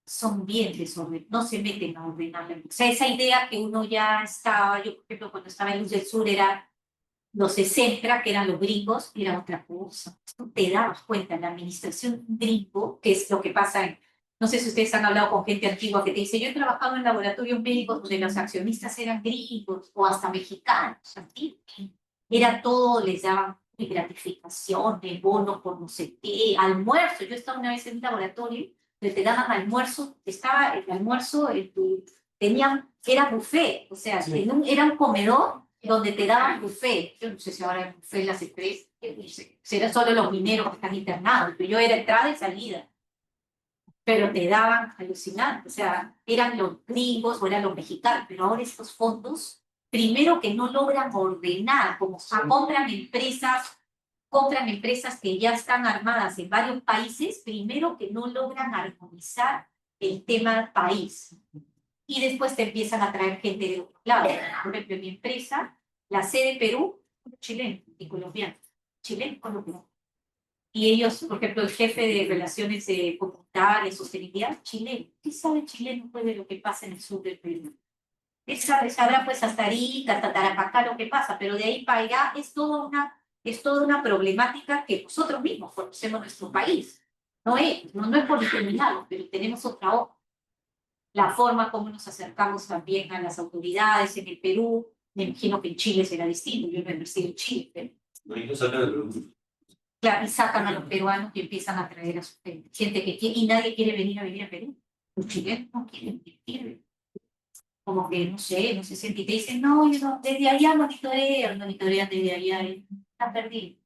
[SPEAKER 1] son bien desordenados, no se meten a ordenar. O sea, esa idea que uno ya estaba, yo por ejemplo cuando estaba en Luz del Sur era los de Sempra, que eran los gringos, era otra cosa. Tú te dabas cuenta, la administración gringo, que es lo que pasa en, no sé si ustedes han hablado con gente antigua que te dice, yo he trabajado en laboratorios médicos donde los accionistas eran gringos o hasta mexicanos, antiguos. Era todo, les daban gratificaciones, bonos por no sé qué, almuerzo. Yo estaba una vez en un laboratorio donde te daban almuerzo, estaba el almuerzo, era buffet, o sea, era un comedor donde te daban buffet. Yo no sé si ahora hay buffet en las empresas, serán solo los mineros que están internados, pero yo era entrada y salida. Pero te daban alucinante, o sea, eran los gringos o eran los mexicanos, pero ahora estos fondos, primero que no logran ordenar, como compran empresas que ya están armadas en varios países, primero que no logran armonizar el tema país. Y después te empiezan a traer gente de otro lado. Por ejemplo, en mi empresa, la sede de Perú, chileno y colombiano. Chileno y colombiano. Y ellos, por ejemplo, el jefe de relaciones comunitarias, sostenibilidad, chileno. ¿Qué sabe chileno pues, de lo que pasa en el sur del Perú? Él sabrá pues hasta Arica, hasta Tarapacá lo que pasa, pero de ahí para allá es toda una problemática que nosotros mismos conocemos en nuestro país. No es por discriminarlo, pero tenemos otra hoja. La forma como nos acercamos también a las autoridades en el Perú, me imagino que en Chile será distinto, yo no he nacido en Chile, pero
[SPEAKER 4] No, y no sacan el producto.
[SPEAKER 1] claro, y sacan a los peruanos y empiezan a traer a su gente que quiere, y nadie quiere venir a Perú. Los chilenos no quieren. Como que, no sé, sienten y te dicen, no, yo no, desde allá monitorean desde allá, y están perdidos.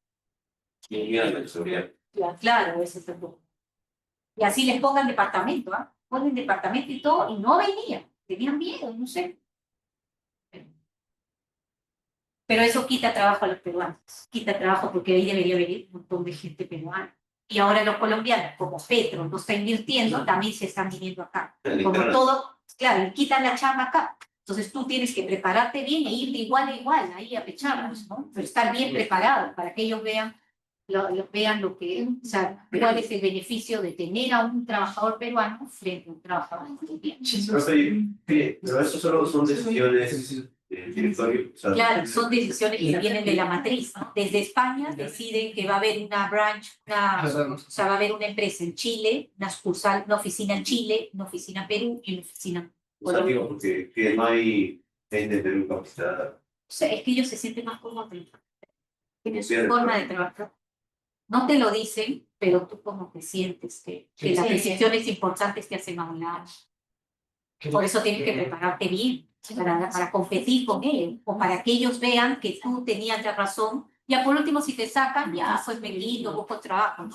[SPEAKER 4] Y mira la seguridad.
[SPEAKER 1] Claro, ese es el punto. Y así les pongan departamento, ¿ah? Ponen departamento y todo, y no venían, tenían miedo, no sé. Pero eso quita trabajo a los peruanos, quita trabajo porque ahí debería venir un montón de gente peruana. Y ahora los colombianos, como Petro no está invirtiendo, también se están viniendo acá. Como todo, claro, quitan la chamba acá. Entonces tú tienes que prepararte bien e ir de igual a igual, ahí a pecharlos, ¿no? Pero estar bien preparado para que ellos vean lo que, o sea, cuál es el beneficio de tener a un trabajador peruano frente a un trabajador colombiano.
[SPEAKER 4] Pero eso solo son decisiones del directorio. O sea,
[SPEAKER 1] Claro, son decisiones que vienen de la matriz, ¿no? Desde España deciden que va a haber una branch, o sea, va a haber una empresa en Chile, una sucursal, una oficina en Chile, una oficina en Perú y una oficina en
[SPEAKER 4] o sea, digo, porque que no hay gente de Perú capacitada.
[SPEAKER 1] O sea, es que ellos se sienten más cómodos, tienen su forma de trabajar. No te lo dicen, pero tú como que sientes que las decisiones importantes te hacen hablar. Por eso tienes que prepararte bien para competir con ellos, o para que ellos vean que tú tenías la razón. Ya por último, si te sacan, ya pues me quito, busco trabajo.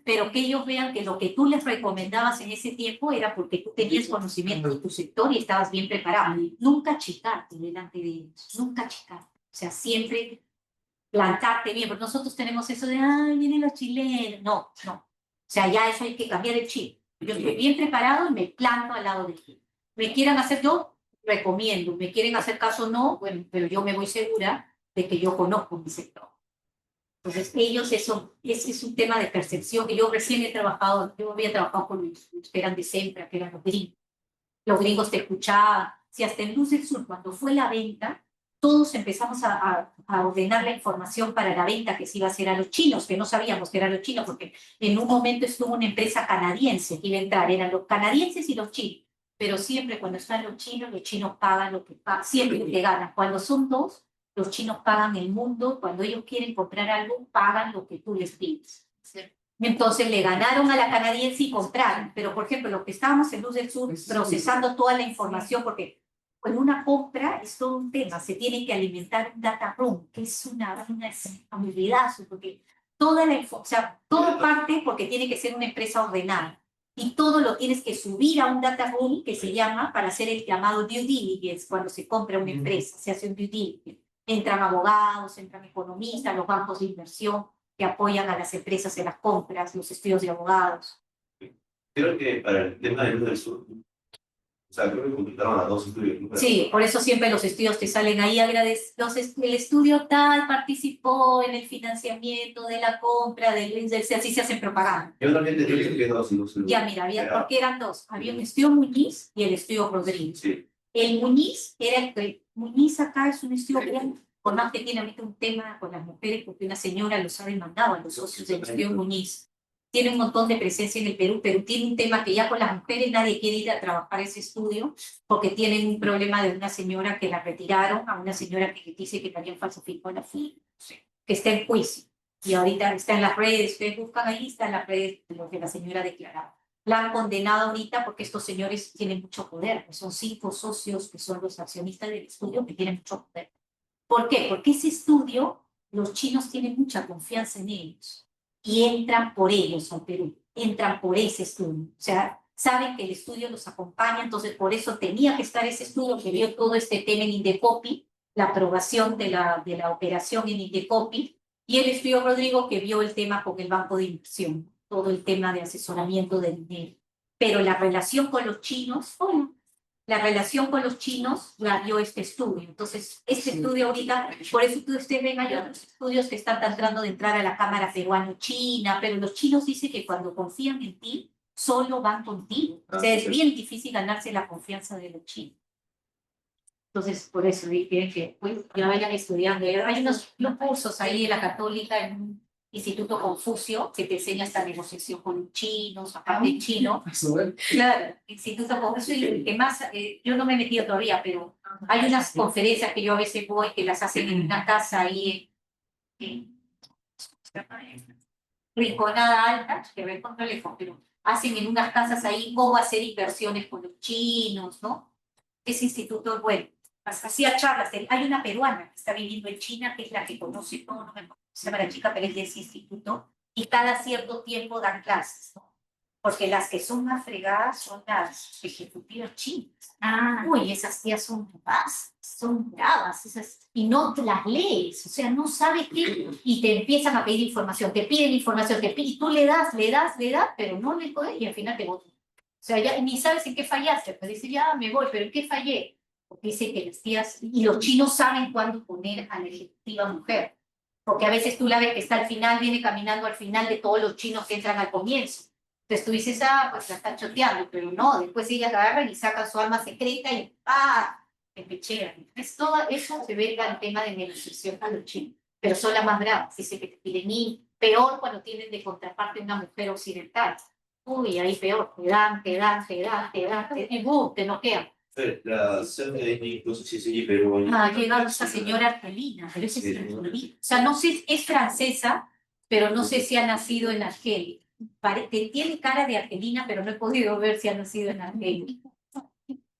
[SPEAKER 1] Pero que ellos vean que lo que tú les recomendabas en ese tiempo era porque tú tenías conocimiento de tu sector y estabas bien preparado. Nunca achicarte delante de ellos, nunca achicarte. O sea, siempre plantarte bien, porque nosotros tenemos eso de, ay, vienen los chilenos. No, no. O sea, ya eso hay que cambiar el chip. Yo estoy bien preparado y me planto al lado de ti. Me quieran hacer yo, recomiendo. Me quieren hacer caso, no, bueno, pero yo me voy segura de que yo conozco mi sector. Entonces, ellos, eso, ese es un tema de percepción que yo recién he trabajado, yo había trabajado con los que eran de Sempra, que eran los gringos. Los gringos te escuchaban. Si hasta en Luz del Sur, cuando fue la venta, todos empezamos a ordenar la información para la venta que se iba a hacer a los chinos, que no sabíamos que eran los chinos, porque en un momento estuvo una empresa canadiense que iba a entrar, eran los canadienses y los chinos. Pero siempre cuando están los chinos pagan lo que pagan, siempre te ganan. Cuando son dos, los chinos pagan el mundo, cuando ellos quieren comprar algo, pagan lo que tú les pides. Entonces le ganaron a la canadiense y compraron. Pero, por ejemplo, los que estábamos en Luz del Sur procesando toda la información, porque en una compra es todo un tema, se tiene que alimentar un data room, que es una habilidad, porque toda la o sea, todo parte porque tiene que ser una empresa ordenada. Y todo lo tienes que subir a un data room que se llama, para hacer el llamado due diligence, cuando se compra una empresa, se hace un due diligence. Entran abogados, entran economistas, los bancos de inversión que apoyan a las empresas en las compras, los estudios de abogados.
[SPEAKER 4] Creo que para el tema de Luz del Sur, o sea, creo que completaron a 2 estudios, ¿no?
[SPEAKER 1] Sí, por eso siempre los estudios te salen ahí, el estudio tal participó en el financiamiento de la compra, así se hacen propaganda.
[SPEAKER 4] Yo también te digo que 2 y 2.
[SPEAKER 1] Ya, mira, había, porque eran dos, había un estudio Muñiz y el estudio Rodríguez.
[SPEAKER 4] Sí.
[SPEAKER 1] El Muñiz era Muñiz acá es un estudio bien, por más que tiene ahorita un tema con las mujeres, porque una señora los ha demandado a los socios del estudio Muñiz. Tiene un montón de presencia en el Perú, pero tiene un tema que ya con las mujeres nadie quiere ir a trabajar ese estudio, porque tienen un problema de una señora que la retiraron, a una señora que dice que también falsificó la firma, que está en juicio. Y ahorita está en las redes, ustedes buscan ahí, está en las redes de lo que la señora declaraba. La han condenado ahorita porque estos señores tienen mucho poder, son 5 socios que son los accionistas del estudio que tienen mucho poder. ¿Por qué? Porque ese estudio, los chinos tienen mucha confianza en ellos y entran por ellos al Perú, entran por ese estudio. O sea, saben que el estudio los acompaña, entonces por eso tenía que estar ese estudio que vio todo este tema en Indecopi, la aprobación de la operación en Indecopi, y el estudio Rodrigo que vio el tema con el Banco de Inversión, todo el tema de asesoramiento del dinero. Pero la relación con los chinos, la relación con los chinos la dio este estudio. Entonces, este estudio ahorita, por eso ustedes ven, hay otros estudios que están tratando de entrar a la Cámara Peruano-China, pero los chinos dicen que cuando confían en ti, solo van contigo. O sea, es bien difícil ganarse la confianza de los chinos. Entonces, por eso dije que pues, ya vayan estudiando. Hay unos cursos ahí en la Católica, en un Instituto Confucio, que te enseña esta negociación con los chinos, aparte chino. Claro, Instituto Confucio, y el que más, yo no me he metido todavía, pero hay unas conferencias que yo a veces voy, que las hacen en una casa ahí en Rinconada Alta, que ver con teléfono, pero hacen en unas casas ahí cómo hacer inversiones con los chinos, ¿no? Ese instituto es bueno. Hacía charlas, hay una peruana que está viviendo en China, que es la que conoce todo, no me acuerdo, se llama la chica, pero es de ese instituto, y cada cierto tiempo dan clases, ¿no? Porque las que son más fregadas son las ejecutivas chinas. Uy, esas tías son bravas, esas, y no las lees, o sea, no sabes qué, y te empiezan a pedir información, te piden información, y tú le das, pero no le puedes, y al final te votan. O sea, ya ni sabes en qué fallaste, pues dices, ya me voy, pero ¿en qué fallé? Porque dice que las tías, y los chinos saben cuándo poner a la ejecutiva mujer, porque a veces tú la ves que está al final, viene caminando al final de todos los chinos que entran al comienzo. Entonces tú dices, pues la están choteando, pero no, después ellas agarran y sacan su alma secreta y te pechean. Entonces todo eso se ve en el tema de negociación a los chinos, pero son las más bravas, dice que te piden y peor cuando tienen de contraparte una mujer occidental. Uy, ahí peor, te dan, y boom, te noquean.
[SPEAKER 4] La CFDI, no sé si es allí, pero...
[SPEAKER 1] Ha llegado esta señora argelina, pero esa es argelina. O sea, no sé, es francesa, pero no sé si ha nacido en Argelia. Tiene cara de argelina, pero no he podido ver si ha nacido en Argelia.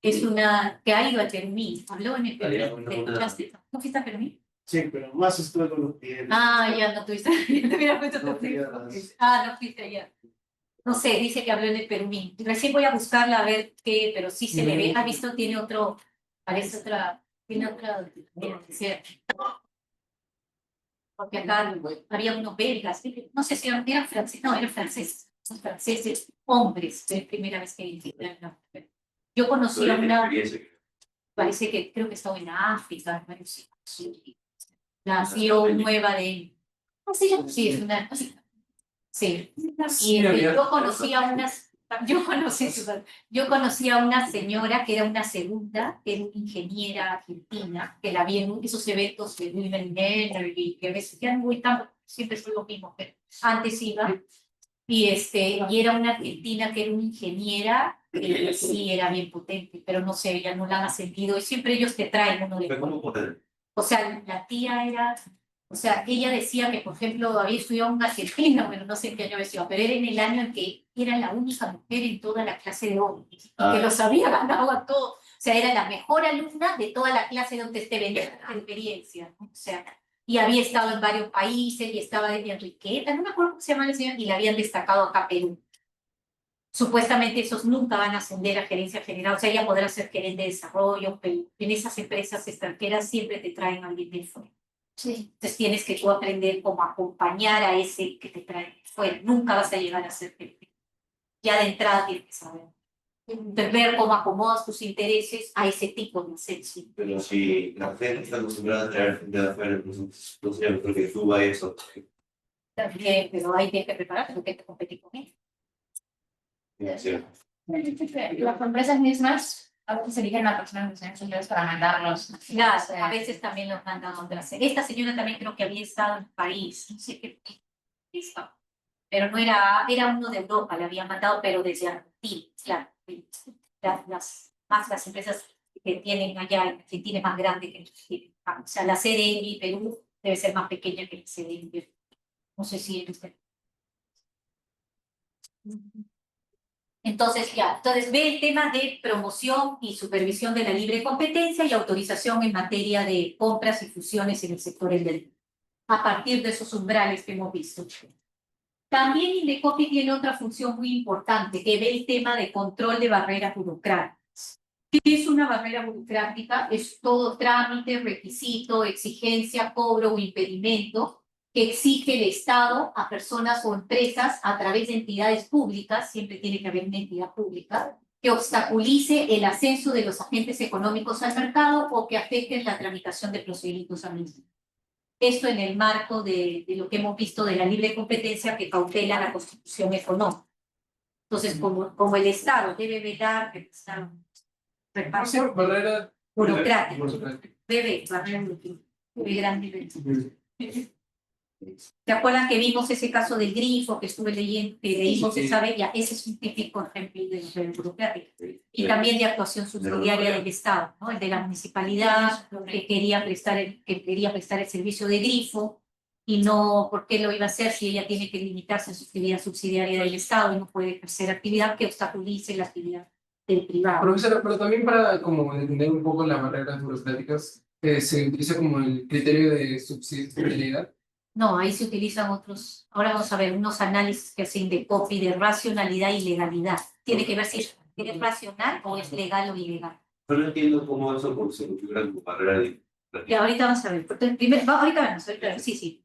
[SPEAKER 1] Es una que ha ido a Perú, habló en el Perú. ¿No fuiste a Perú?
[SPEAKER 5] Sí, pero más estuve con los pies.
[SPEAKER 1] Ya no tuviste. No fuiste allá. No sé, dice que habló en el Perú. Recién voy a buscarla a ver qué, pero sí se le ve. ¿Ha visto? Tiene otro, parece otra, tiene otra. porque acá había unos belgas, no sé si eran franceses, no, eran franceses, hombres, es la primera vez que visitan una mujer. Yo conocí a una, parece que creo que estaba en África, nació nueva de... Sí, es una... Sí, y yo conocí a unas... Yo conocí a una señora que era una segunda, que era una ingeniera argentina, que la vi en esos eventos de Women Energy, que a veces ya no voy tanto, siempre soy lo mismo, pero antes iba. Y era una argentina que era una ingeniera, que sí era bien potente, pero no sé, ya no la han ascendido, y siempre ellos te traen uno de...
[SPEAKER 4] ¿Cómo poder?
[SPEAKER 1] O sea, la tía era... O sea, ella decía que, por ejemplo, había estudiado en Argentina, bueno, no sé en qué año había estudiado, pero era en el año en que era la única mujer en toda la clase de hombres, y que los había ganado a todos. O sea, era la mejor alumna de toda la clase donde esté vendiendo la experiencia, ¿no? O sea, y había estado en varios países, y estaba de Enriqueta, no me acuerdo cómo se llama la señora, y la habían destacado acá a Perú. Supuestamente esos nunca van a ascender a gerencia general, o sea, ella podrá ser gerente de desarrollo, pero en esas empresas extranjeras siempre te traen a alguien de fuera.
[SPEAKER 6] Sí.
[SPEAKER 1] Entonces tienes que tú aprender cómo acompañar a ese que te trae fuera. Nunca vas a llegar a ser jefe. Ya de entrada tienes que saber. Entonces, ver cómo acomodas tus intereses a ese tipo de ascenso.
[SPEAKER 4] Pero si la gente está acostumbrada a traer gente de afuera, entonces no sé, porque tú vayas a...
[SPEAKER 1] También, pero hay que prepararte porque hay que competir con él.
[SPEAKER 6] Las empresas mismas a veces eligen a personas que son para mandarlos.
[SPEAKER 1] Claro, a veces también los mandan a otra serie. Esta señora también creo que había estado en París, no sé qué hizo, pero no era, era uno de Europa, le habían mandado, pero desde Argentina, claro. Las empresas que tienen allá en Argentina es más grande que Argentina. O sea, la sede en Perú debe ser más pequeña que la sede en Perú. No sé si en usted. Entonces, ve el tema de promoción y supervisión de la libre competencia y autorización en materia de compras y fusiones en el sector eléctrico, a partir de esos umbrales que hemos visto. También Indecopi tiene otra función muy importante, que ve el tema de control de barreras burocráticas. ¿Qué es una barrera burocrática? Es todo trámite, requisito, exigencia, cobro o impedimento que exige el Estado a personas o empresas a través de entidades públicas, siempre tiene que haber una entidad pública, que obstaculice el ascenso de los agentes económicos al mercado o que afecten la tramitación de procedimientos administrativos. Esto en el marco de lo que hemos visto de la libre competencia que cautela la constitución económica. Entonces, como el Estado debe velar,
[SPEAKER 2] barrera
[SPEAKER 1] burocrática, debe barrera de gran nivel. ¿Se acuerdan que vimos ese caso del grifo que estuve leyendo, que leímos esa bella? Ese es un típico ejemplo de burocrática. Y también de actuación subsidiaria del Estado, ¿no? El de la municipalidad que quería prestar el servicio de grifo y no, ¿por qué lo iba a hacer si ella tiene que limitarse a su actividad subsidiaria del Estado y no puede ejercer actividad que obstaculice la actividad del privado?
[SPEAKER 2] Profesora, pero también para como entender un poco las barreras burocráticas, se utiliza como el criterio de subsidiariedad.
[SPEAKER 1] No, ahí se utilizan otros, ahora vamos a ver unos análisis que hacen de copy, de racionalidad y legalidad. Tiene que ver si es racional o es legal o ilegal.
[SPEAKER 4] Yo no entiendo cómo eso se configura como barrera de...
[SPEAKER 1] Y ahorita vamos a ver. Ahorita vemos, sí.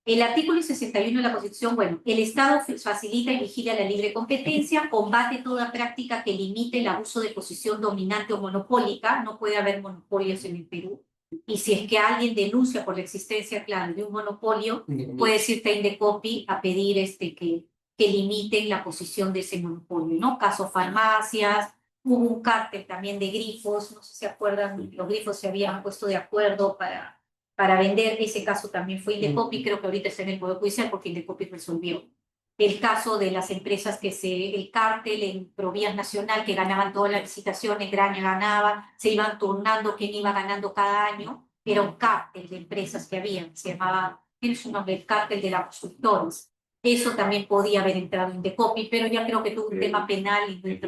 [SPEAKER 1] El artículo 61 de la Constitución, bueno, el Estado facilita y vigila la libre competencia, combate toda práctica que limite el abuso de posición dominante o monopólica, no puede haber monopolios en el Perú. Y si es que alguien denuncia por la existencia, claro, de un monopolio, puede irte a Indecopi a pedir que limiten la posición de ese monopolio, ¿no? Caso farmacias, hubo un cártel también de grifos, no sé si se acuerdan, los grifos se habían puesto de acuerdo para vender, ese caso también fue Indecopi, creo que ahorita está en el Poder Judicial porque Indecopi resolvió. El caso de las empresas el cártel en Provías Nacional, que ganaban todas las licitaciones, Graña ganaba, se iban turnando quién iba ganando cada año, era un cártel de empresas que habían, se llamaba, tiene su nombre, el cártel de las constructoras. Eso también podía haber entrado en Indecopi, pero ya creo que tuvo un tema penal, y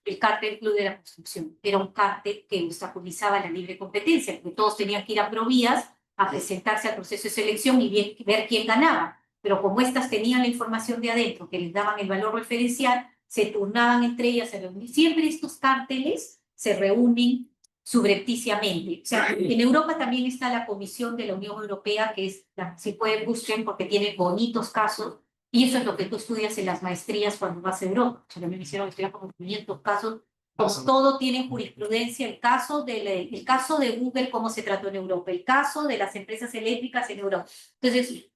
[SPEAKER 1] el cártel Club de la Construcción. Era un cártel que obstaculizaba la libre competencia, porque todos tenían que ir a Provías a presentarse al proceso de selección y ver quién ganaba. Pero como estas tenían la información de adentro, que les daban el valor referencial, se turnaban entre ellas, siempre estos cárteles se reúnen subrepticiamente. O sea, en Europa también está la Comisión de la Unión Europea, que es, si pueden busquen porque tiene bonitos casos, y eso es lo que tú estudias en las maestrías cuando vas a Europa. O sea, me hicieron estudiar como 500 casos, como todo tiene jurisprudencia, el caso de Google, cómo se trató en Europa, el caso de las empresas eléctricas en Europa. Entonces,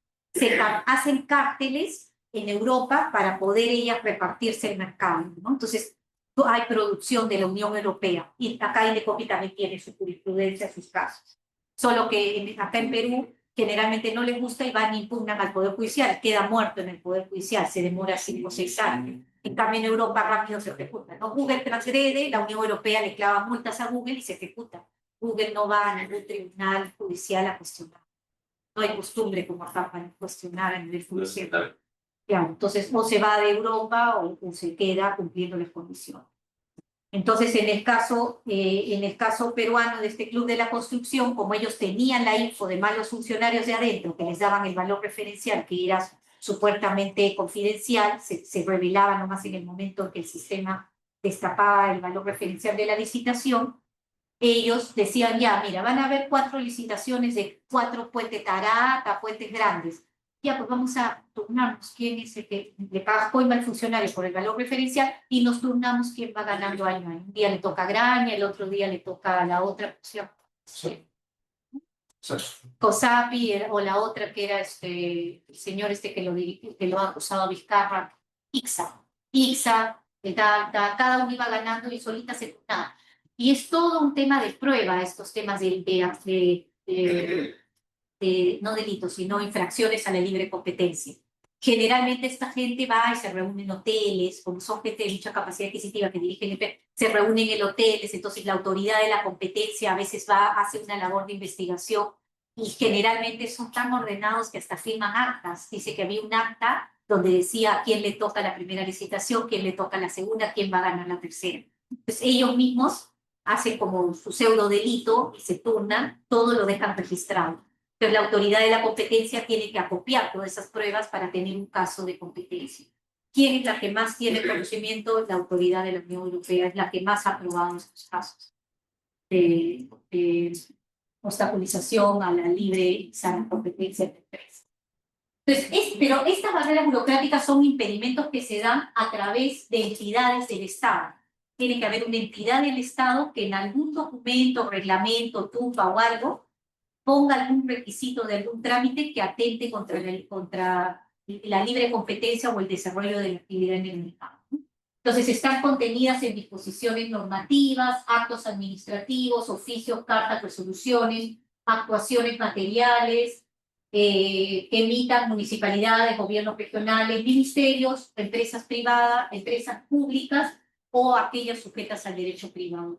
[SPEAKER 1] hacen cárteles en Europa para poder ellas repartirse el mercado, ¿no? Entonces, hay producción de la Unión Europea y acá Indecopi también tiene su jurisprudencia, sus casos. Solo que acá en Perú generalmente no les gusta y van e impugnan al Poder Judicial, queda muerto en el Poder Judicial, se demora 5 o 6 años. En cambio en Europa rápido se ejecuta, ¿no? Google transgrede, la Unión Europea le clava multas a Google y se ejecuta. Google no va a ningún tribunal judicial a cuestionar. No hay costumbre como acá para cuestionar a nivel judicial. Ya, entonces, o se va de Europa o se queda cumpliendo las condiciones. Entonces, en el caso peruano de este Club de la Construcción, como ellos tenían la info de malos funcionarios de adentro que les daban el valor referencial, que era supuestamente confidencial, se revelaba nomás en el momento en que el sistema destapaba el valor referencial de la licitación, ellos decían ya, mira, van a haber 4 licitaciones de 4 puentes Tarata, puentes grandes. Ya, pues vamos a turnarnos quién es el que le paga coima al funcionario por el valor referencial y nos turnamos quién va ganando año a año. Un día le toca a Graña, el otro día le toca a la otra opción. Sí. Cosapi, o la otra que era el señor que lo ha acusado a Vizcarra, Ixa, cada uno iba ganando y solita se turnaba. Y es todo un tema de prueba, estos temas no delitos, sino infracciones a la libre competencia. Generalmente esta gente va y se reúne en hoteles, como son gente de mucha capacidad adquisitiva que dirigen el IP, se reúnen en hoteles, entonces la autoridad de la competencia a veces hace una labor de investigación y generalmente son tan ordenados que hasta firman actas. Dice que había un acta donde decía a quién le toca la primera licitación, quién le toca la segunda, quién va a ganar la tercera. Entonces ellos mismos hacen como su pseudo delito y se turnan, todo lo dejan registrado. Pero la autoridad de la competencia tiene que acopiar todas esas pruebas para tener un caso de competencia. ¿Quién es la que más tiene conocimiento? La autoridad de la Unión Europea es la que más ha aprobado estos casos de obstaculización a la libre y sana competencia de empresas. Entonces, pero estas barreras burocráticas son impedimentos que se dan a través de entidades del Estado. Tiene que haber una entidad del Estado que en algún documento, reglamento, TUPA o algo, ponga algún requisito de algún trámite que atente contra la libre competencia o el desarrollo de la actividad en el mercado. Entonces están contenidas en disposiciones normativas, actos administrativos, oficios, cartas, resoluciones, actuaciones materiales, que emitan municipalidades, gobiernos regionales, ministerios, empresas privadas, empresas públicas o aquellas sujetas al derecho privado.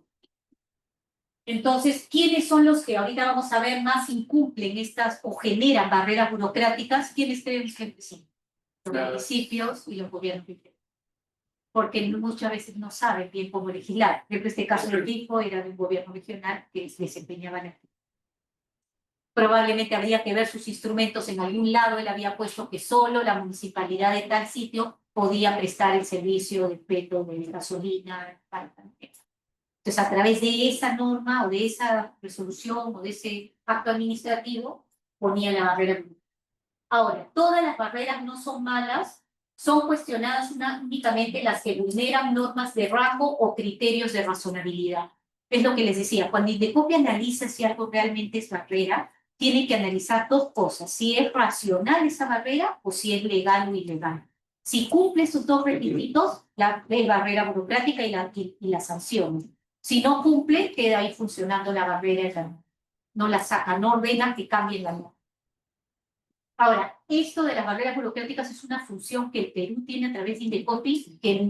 [SPEAKER 1] Entonces, ¿quiénes son los que ahorita vamos a ver más incumplen estas o generan barreras burocráticas? ¿Quiénes creen que sí? Los municipios y los gobiernos regionales. Porque muchas veces no saben bien cómo legislar. Por ejemplo, este caso del RIFO era de un gobierno regional que desempeñaba la actividad. Probablemente habría que ver sus instrumentos en algún lado. Él había puesto que solo la municipalidad de tal sitio podía prestar el servicio de petro, de gasolina, Entonces, a través de esa norma o de esa resolución o de ese acto administrativo, ponía la barrera. Ahora, todas las barreras no son malas, son cuestionadas únicamente las que vulneran normas de rango o criterios de razonabilidad. Es lo que les decía, cuando Indecopi analiza si algo realmente es barrera, tiene que analizar 2 cosas, si es racional esa barrera o si es legal o ilegal. Si cumple esos 2 requisitos, la barrera burocrática y la sanción. Si no cumple, queda ahí funcionando la barrera, no la saca, no ordena que cambie la norma. Ahora, esto de las barreras burocráticas es una función que el Perú tiene a través de Indecopi, que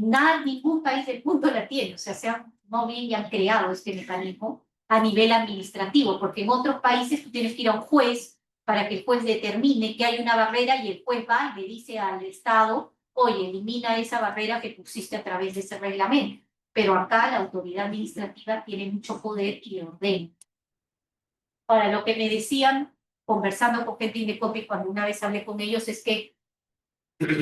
[SPEAKER 1] ningún país del mundo la tiene, o sea, se han movido y han creado este mecanismo a nivel administrativo, porque en otros países tú tienes que ir a un juez para que el juez determine que hay una barrera y el juez va y le dice al Estado, oye, elimina esa barrera que pusiste a través de ese reglamento. Pero acá la autoridad administrativa tiene mucho poder y le ordena. Ahora, lo que me decían, conversando con gente de Indecopi cuando una vez hablé con ellos, es que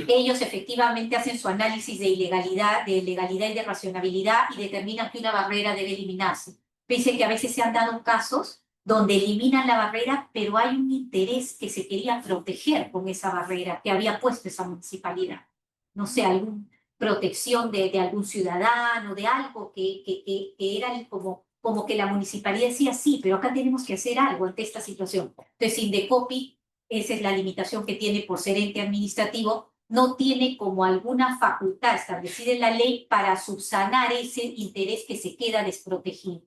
[SPEAKER 1] ellos efectivamente hacen su análisis de legalidad y de racionabilidad y determinan que una barrera debe eliminarse. Dice que a veces se han dado casos donde eliminan la barrera, pero hay un interés que se quería proteger con esa barrera que había puesto esa municipalidad. No sé, alguna protección de algún ciudadano, de algo que era como que la municipalidad decía, sí, pero acá tenemos que hacer algo ante esta situación. Entonces, Indecopi, esa es la limitación que tiene por ser ente administrativo, no tiene como alguna facultad establecida en la ley para subsanar ese interés que se queda desprotegido.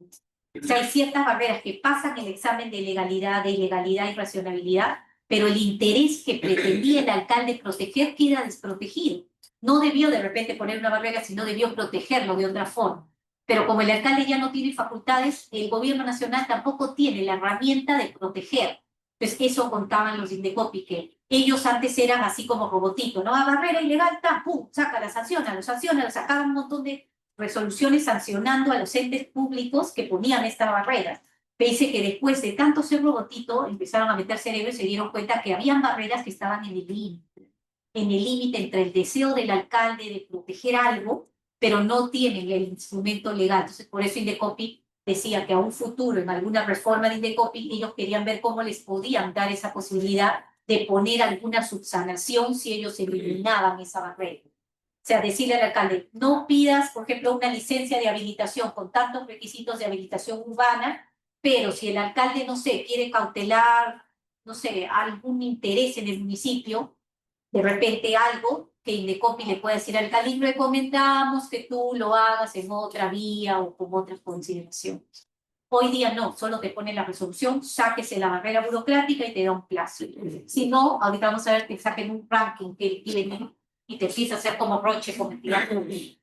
[SPEAKER 1] O sea, hay ciertas barreras que pasan el examen de legalidad, de ilegalidad y racionalidad, pero el interés que pretendía el alcalde proteger queda desprotegido. No debió de repente poner una barrera, sino debió protegerlo de otra forma. Pero como el alcalde ya no tiene facultades, el gobierno nacional tampoco tiene la herramienta de proteger. Entonces, eso contaban los Indecopi, que ellos antes eran así como robotitos, ¿no? A barrera ilegal, pum, saca la sanciona, sacaban un montón de resoluciones sancionando a los entes públicos que ponían estas barreras. Pese que después de tanto ser robotito, empezaron a meter cerebro y se dieron cuenta que habían barreras que estaban en el límite entre el deseo del alcalde de proteger algo, pero no tienen el instrumento legal. Entonces, por eso Indecopi decía que a un futuro, en alguna reforma de Indecopi, ellos querían ver cómo les podían dar esa posibilidad de poner alguna subsanación si ellos eliminaban esa barrera. O sea, decirle al alcalde, no pidas, por ejemplo, una licencia de habilitación con tantos requisitos de habilitación urbana, pero si el alcalde, no sé, quiere cautelar, no sé, algún interés en el municipio, de repente algo que Indecopi le pueda decir al alcalde, recomendamos que tú lo hagas en otra vía o con otras consideraciones. Hoy día no, solo te pone la resolución, sáquese la barrera burocrática y te da un plazo. Si no, ahorita vamos a ver que saquen un ranking que tiene y te empieza a hacer como Roche con entidad pública.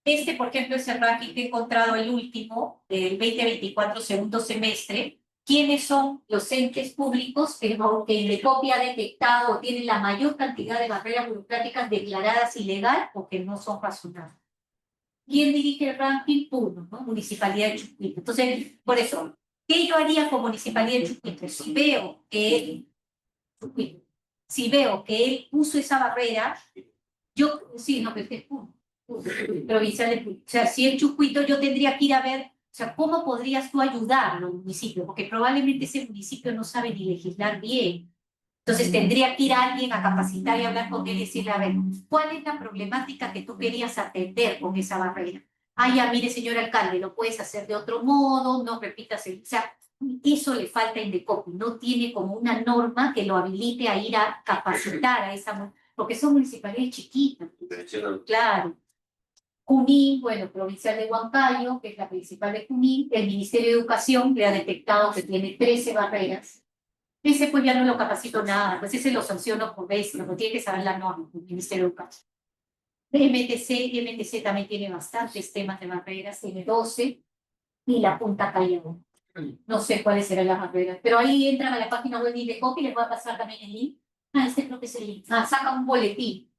[SPEAKER 1] Este, por ejemplo, es el ranking que he encontrado, el último, del 2024 segundo semestre. ¿Quiénes son los entes públicos que Indecopi ha detectado o tienen la mayor cantidad de barreras burocráticas declaradas ilegal o que no son razonables? ¿Quién dirige el ranking? Uno, ¿no? Municipalidad de Chucuito. Entonces, por eso, ¿qué yo haría con Municipalidad de Chucuito? Si veo que él puso esa barrera, yo, sí, no, pero es provincial de, o sea, si es Chucuito, yo tendría que ir a ver, o sea, ¿cómo podrías tú ayudarlo, municipio? Porque probablemente ese municipio no sabe ni legislar bien. Entonces tendría que ir a alguien a capacitar y hablar con él y decirle, a ver, ¿cuál es la problemática que tú querías atender con esa barrera? Ah, ya, mire, señor alcalde, lo puedes hacer de otro modo, no repitas el... O sea, eso le falta a Indecopi, no tiene como una norma que lo habilite a ir a capacitar a esa... Porque son municipalidades chiquitas. Claro. Junín, bueno, provincial de Huancayo, que es la principal de Junín, el Ministerio de Educación le ha detectado que tiene 13 barreras. Ese pues ya no lo capacito nada, pues ese lo sanciono por vez, lo que tiene que saber la norma, el Ministerio de Educación. MTC también tiene bastantes temas de barreras, tiene 12, y la Punta Callao. No sé cuáles serán las barreras, pero ahí entran a la página web de Indecopi y les voy a pasar también el link. Creo que es el link. Saca un boletín.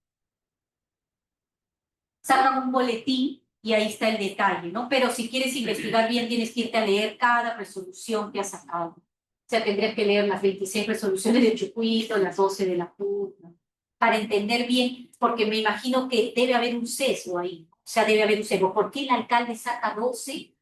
[SPEAKER 1] Sacan un boletín y ahí está el detalle, ¿no? Pero si quieres investigar bien, tienes que irte a leer cada resolución que ha sacado. O sea, tendrías que leer las 26 resoluciones de Chucuito, las 12 de la PUT, ¿no? Para entender bien, porque me imagino que debe haber un sesgo ahí. O sea, debe haber un sesgo. ¿Por qué el alcalde saca 12?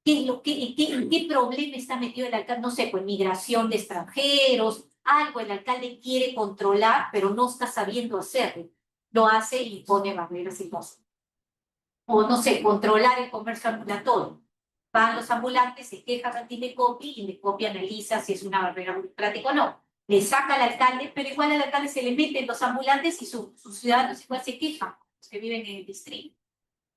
[SPEAKER 1] ¿En qué problema está metido el alcalde? No sé, pues migración de extranjeros, algo el alcalde quiere controlar, pero no está sabiendo hacerlo. Lo hace y pone barreras y cosas. O no sé, controlar el comercio ambulatorio. Van los ambulantes, se quejan ante Indecopi y Indecopi analiza si es una barrera burocrática o no. Le saca al alcalde, pero igual al alcalde se le meten los ambulantes y sus ciudadanos igual se quejan, los que viven en el distrito.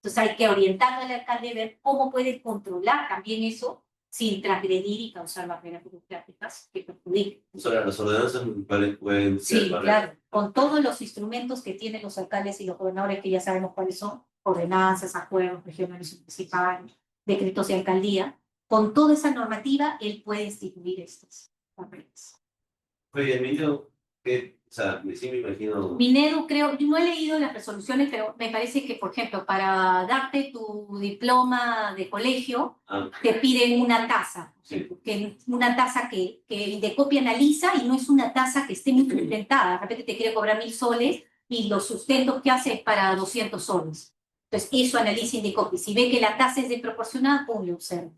[SPEAKER 1] Entonces hay que orientar al alcalde a ver cómo puede controlar también eso sin transgredir y causar barreras burocráticas que perjudiquen.
[SPEAKER 4] O sea, las ordenanzas municipales pueden ser
[SPEAKER 1] Sí, claro, con todos los instrumentos que tienen los alcaldes y los gobernadores, que ya sabemos cuáles son, ordenanzas, acuerdos regionales y municipales, decretos de alcaldía, con toda esa normativa, él puede instituir estas barreras.
[SPEAKER 4] Oye, Emilio, que, o sea, sí me imagino...
[SPEAKER 1] Minedu, creo, yo no he leído las resoluciones, pero me parece que, por ejemplo, para darte tu diploma de colegio, te piden una tasa,
[SPEAKER 4] Sí.
[SPEAKER 1] una tasa que Indecopi analiza y no es una tasa que esté muy sustentada. De repente te quiere cobrar 1.000 soles y los sustentos que hace es para 200 soles. Entonces, eso analiza Indecopi. Si ve que la tasa es desproporcionada, pum, lo observa.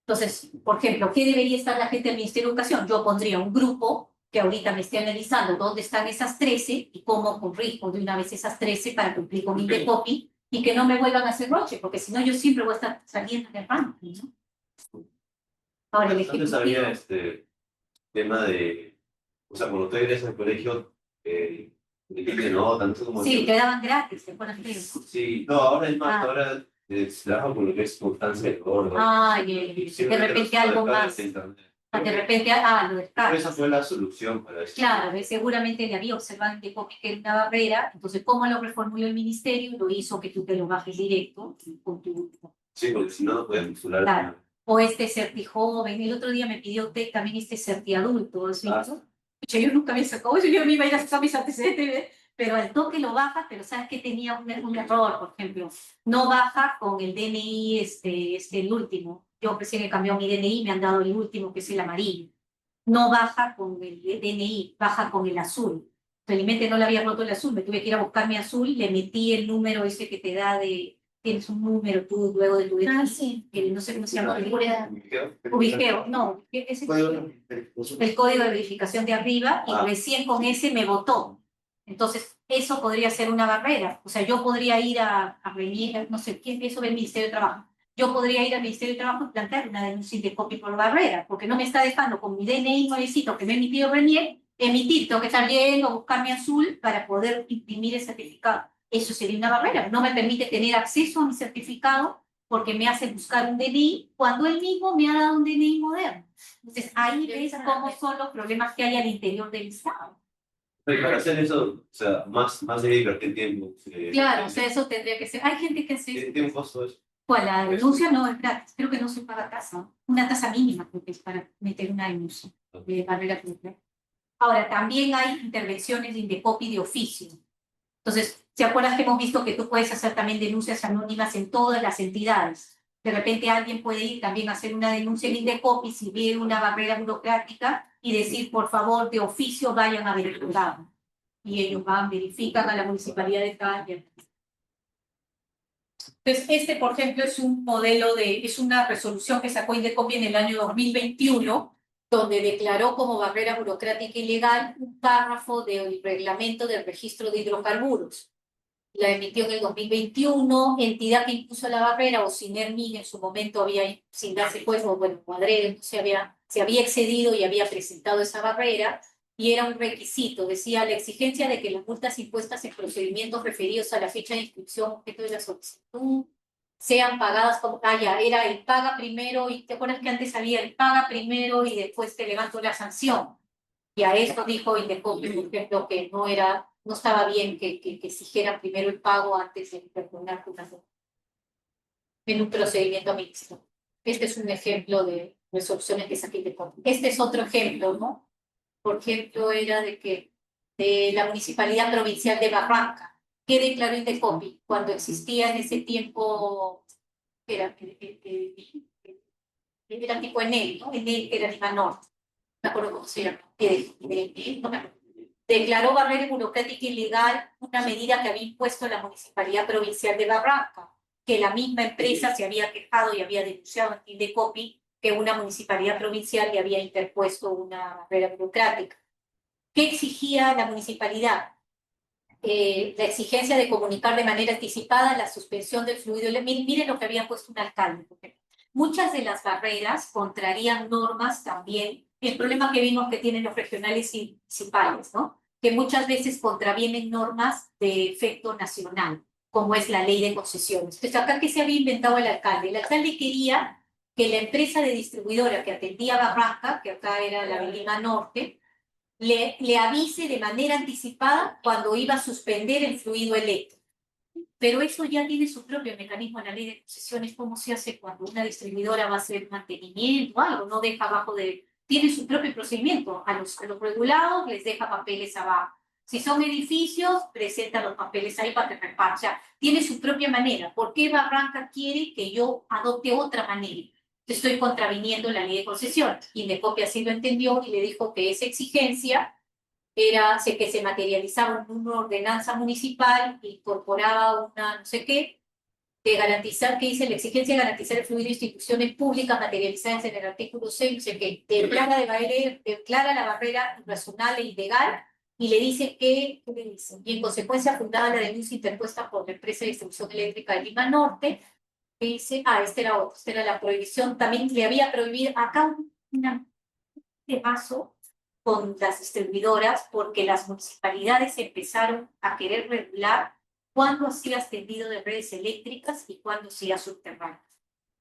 [SPEAKER 1] Entonces, por ejemplo, ¿qué debería estar la gente del Ministerio de Educación? Yo pondría un grupo que ahorita me esté analizando dónde están esas 13 y cómo corrijo de una vez esas 13 para cumplir con Indecopi y que no me vuelvan a hacer roche, porque si no yo siempre voy a estar saliendo del ranking, ¿no? Ahora, el
[SPEAKER 4] Antes
[SPEAKER 1] ejecutivo...
[SPEAKER 4] había tema de, o sea, cuando tú egresas al colegio, de nota, no sé cómo
[SPEAKER 1] Sí,
[SPEAKER 4] decirlo.
[SPEAKER 1] te daban gratis, te ponen feo.
[SPEAKER 4] Sí, no, ahora es más,
[SPEAKER 1] Ah.
[SPEAKER 4] ahora trabajo con lo que es constancia de orden.
[SPEAKER 1] Ay, de repente algo más. De repente, lo descargas.
[SPEAKER 4] Esa fue la solución para eso.
[SPEAKER 1] Claro, seguramente le había observado en Indecopi que era una barrera, entonces ¿cómo lo reformuló el ministerio? Lo hizo que tú te lo bajes directo con tu...
[SPEAKER 4] Sí, porque si no, no puedes postular.
[SPEAKER 1] Claro. O este certijoven, el otro día me pidió también este certiadulto, ¿has visto? Pucha, yo nunca me sacó eso, yo me iba a ir a sacar mis antecedentes, pero al toque lo baja, pero sabes que tenía un error, por ejemplo, no baja con el DNI, el último. Yo recién he cambiado mi DNI, me han dado el último, que es el amarillo. No baja con el DNI, baja con el azul. Felizmente no le había roto el azul, me tuve que ir a buscar mi azul, le metí el número ese que te da de... Tienes un número tú luego de tu DNI.
[SPEAKER 6] Ah, sí.
[SPEAKER 1] Que no sé cómo se llama.
[SPEAKER 4] ¿Ubicado?
[SPEAKER 1] Ubigeo, no, ese el código de verificación de arriba y recién con ese me votó. Entonces, eso podría ser una barrera. O sea, yo podría ir a Renier, no sé, ¿quién eso del Ministerio de Trabajo? Yo podría ir al Ministerio de Trabajo y plantear una denuncia Indecopi por barrera, porque no me está dejando con mi DNI nuevecito que me ha emitido Renier, emitir, tengo que estar yendo a buscar mi azul para poder imprimir el certificado. Eso sería una barrera. No me permite tener acceso a mi certificado porque me hace buscar un DNI cuando él mismo me ha dado un DNI moderno. Entonces, ahí ves cómo son los problemas que hay al interior del Estado.
[SPEAKER 4] Pero para hacer eso, o sea, más debe invertir tiempo.
[SPEAKER 1] Claro, o sea, eso tendría que ser. Hay gente que hace...
[SPEAKER 4] Tiene un costo eso.
[SPEAKER 1] Pues la denuncia no es gratis, creo que no se paga tasa, una tasa mínima creo que es para meter una denuncia de barrera cultural. Ahora, también hay intervenciones de Indecopi de oficio. Entonces, ¿se acuerdan que hemos visto que tú puedes hacer también denuncias anónimas en todas las entidades? De repente alguien puede ir también a hacer una denuncia en Indecopi si ve una barrera burocrática y decir, por favor, de oficio vayan a verificar. Y ellos van, verifican a la municipalidad de tal. Entonces, por ejemplo, es un modelo es una resolución que sacó Indecopi en el año 2021, donde declaró como barrera burocrática ilegal un párrafo del reglamento del registro de hidrocarburos. La emitió en el 2021, entidad que impuso la barrera, o Sinermin en su momento había, sin darse cuenta, bueno, Cuadrero, se había excedido y había presentado esa barrera, y era un requisito, decía la exigencia de que las multas impuestas en procedimientos referidos a la fecha de inscripción objeto de la solicitud sean pagadas como era el paga primero, y te acuerdas que antes había el paga primero y después te levanto la sanción. Y a esto dijo Indecopi, por ejemplo, que no estaba bien que exigieran primero el pago antes de interponer en un procedimiento administrativo. Este es un ejemplo de resoluciones que saqué Indecopi. Este es otro ejemplo, ¿no? Por ejemplo, era de la Municipalidad Provincial de Barranca. ¿Qué declaró Indecopi? Cuando existía en ese tiempo, era tipo Enel, ¿no? Enel era Lima Norte. No me acuerdo cómo se llama. No me acuerdo. Declaró barrera burocrática ilegal una medida que había impuesto la Municipalidad Provincial de Barranca, que la misma empresa se había quejado y había denunciado ante Indecopi que una municipalidad provincial le había interpuesto una barrera burocrática. ¿Qué exigía la municipalidad? La exigencia de comunicar de manera anticipada la suspensión del fluido. Miren lo que había puesto un alcalde. Muchas de las barreras contrarían normas también. El problema que vimos que tienen los regionales y municipales, ¿no? Que muchas veces contravienen normas de efecto nacional, como es la ley de concesiones. Entonces, acá, ¿qué se había inventado el alcalde? El alcalde quería que la empresa de distribuidora que atendía Barranca, que acá era la de Lima Norte, le avise de manera anticipada cuando iba a suspender el fluido eléctrico. Pero eso ya tiene su propio mecanismo en la ley de concesiones, cómo se hace cuando una distribuidora va a hacer mantenimiento o algo, no deja abajo de... Tiene su propio procedimiento, a los regulados les deja papeles abajo. Si son edificios, presenta los papeles ahí para que reparta. O sea, tiene su propia manera. ¿Por qué Barranca quiere que yo adopte otra manera? Estoy contraviniendo la ley de concesiones. Indecopi así lo entendió y le dijo que esa exigencia era que se materializaba en una ordenanza municipal, incorporaba una no sé qué, de garantizar, que dice la exigencia de garantizar el fluido de instituciones públicas materializadas en el artículo 6, no sé qué, declara la barrera irracional e ilegal, y le dice que, ¿qué le dice? Y en consecuencia fundada la denuncia interpuesta por la empresa de distribución eléctrica de Lima Norte, que dice, esta era otra, esta era la prohibición, también le había prohibido acá un temazo con las distribuidoras, porque las municipalidades empezaron a querer regular cuándo hacías tendido de redes eléctricas y cuándo hacías subterráneas.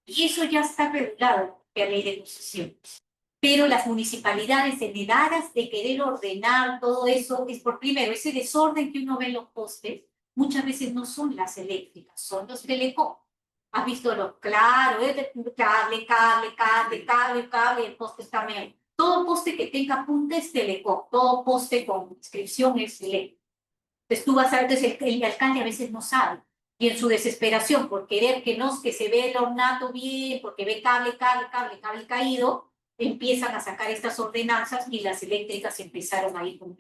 [SPEAKER 1] Y eso ya está regulado en la ley de concesiones. Pero las municipalidades, en el aras de querer ordenar todo eso, es por primero, ese desorden que uno ve en los postes, muchas veces no son las eléctricas, son los telecom. ¿Has visto lo claro? Cable, el poste está medio. Todo poste que tenga punta es telecom, todo poste con inscripción es eléctrico. Entonces tú vas a ver, entonces el alcalde a veces no sabe, y en su desesperación por querer que se ve el ornato bien, porque ve cable caído, empiezan a sacar estas ordenanzas y las eléctricas empezaron a ir con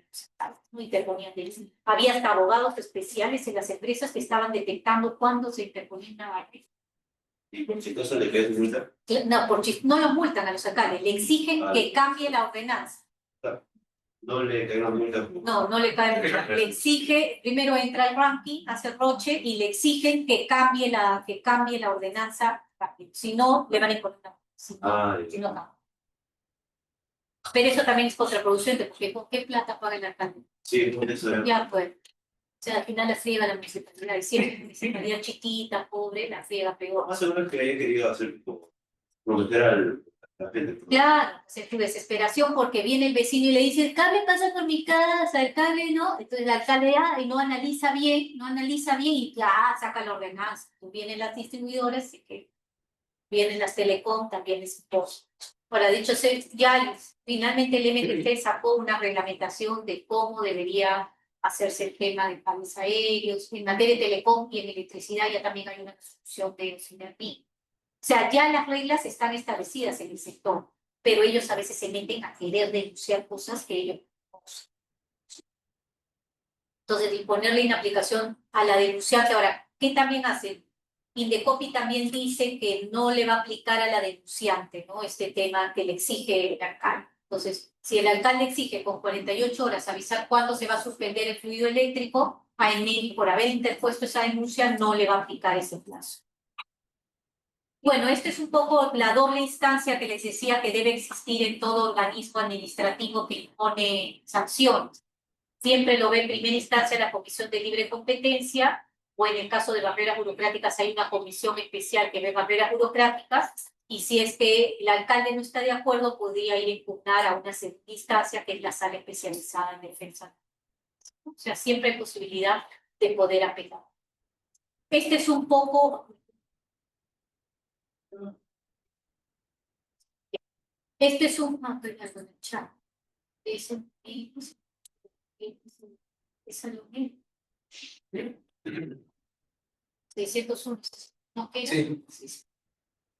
[SPEAKER 1] no interponían de eso. Había hasta abogados especiales en las empresas que estaban detectando cuándo se interponía una barrera.
[SPEAKER 4] ¿Y por si acaso le queda multa?
[SPEAKER 1] No, no los multan a los alcaldes, le exigen que cambie la ordenanza.
[SPEAKER 4] No le cae una multa.
[SPEAKER 1] No le cae multa. Le exige, primero entra el ranking, hace roche y le exigen que cambie la ordenanza rápido. Si no, le van a imponer una multa. Si no, no. Pero eso también es contraproducente, porque ¿con qué plata paga el alcalde?
[SPEAKER 4] Sí, por eso.
[SPEAKER 1] Ya, pues. O sea, al final la friega la municipalidad, y siempre la municipalidad chiquita, pobre, la friega peor.
[SPEAKER 4] Más seguro que haya querido hacer como prometer a la gente.
[SPEAKER 1] Claro, es tu desesperación porque viene el vecino y le dice, el cable pasa por mi casa, el cable no. Entonces el alcalde y no analiza bien y saca la ordenanza. Vienen las distribuidoras y que vienen las telecom, también es post. Ahora, dicho sea, ya finalmente el MTT sacó una reglamentación de cómo debería hacerse el tema de cables aéreos. En materia de telecom y en electricidad ya también hay una resolución de SINERPI. O sea, ya las reglas están establecidas en el sector, pero ellos a veces se meten a querer denunciar cosas que ellos no conocen. Entonces, de ponerle en aplicación a la denunciante. Ahora, ¿qué también hacen? Indecopi también dice que no le va a aplicar a la denunciante, ¿no? Este tema que le exige el alcalde. Entonces, si el alcalde exige con 48 horas avisar cuándo se va a suspender el fluido eléctrico, a ENEL, por haber interpuesto esa denuncia, no le va a aplicar ese plazo. Bueno, esta es un poco la doble instancia que les decía que debe existir en todo organismo administrativo que impone sanciones. Siempre lo ve en primera instancia la Comisión de Libre Competencia, o en el caso de barreras burocráticas hay una comisión especial que ve barreras burocráticas, y si es que el alcalde no está de acuerdo, podría ir a impugnar a una segunda instancia, que es la sala especializada en defensa. O sea, siempre hay posibilidad de poder apelar. Este es un poco... Este es un... chat. Es algo bien. 601. ¿No queda?
[SPEAKER 2] Sí.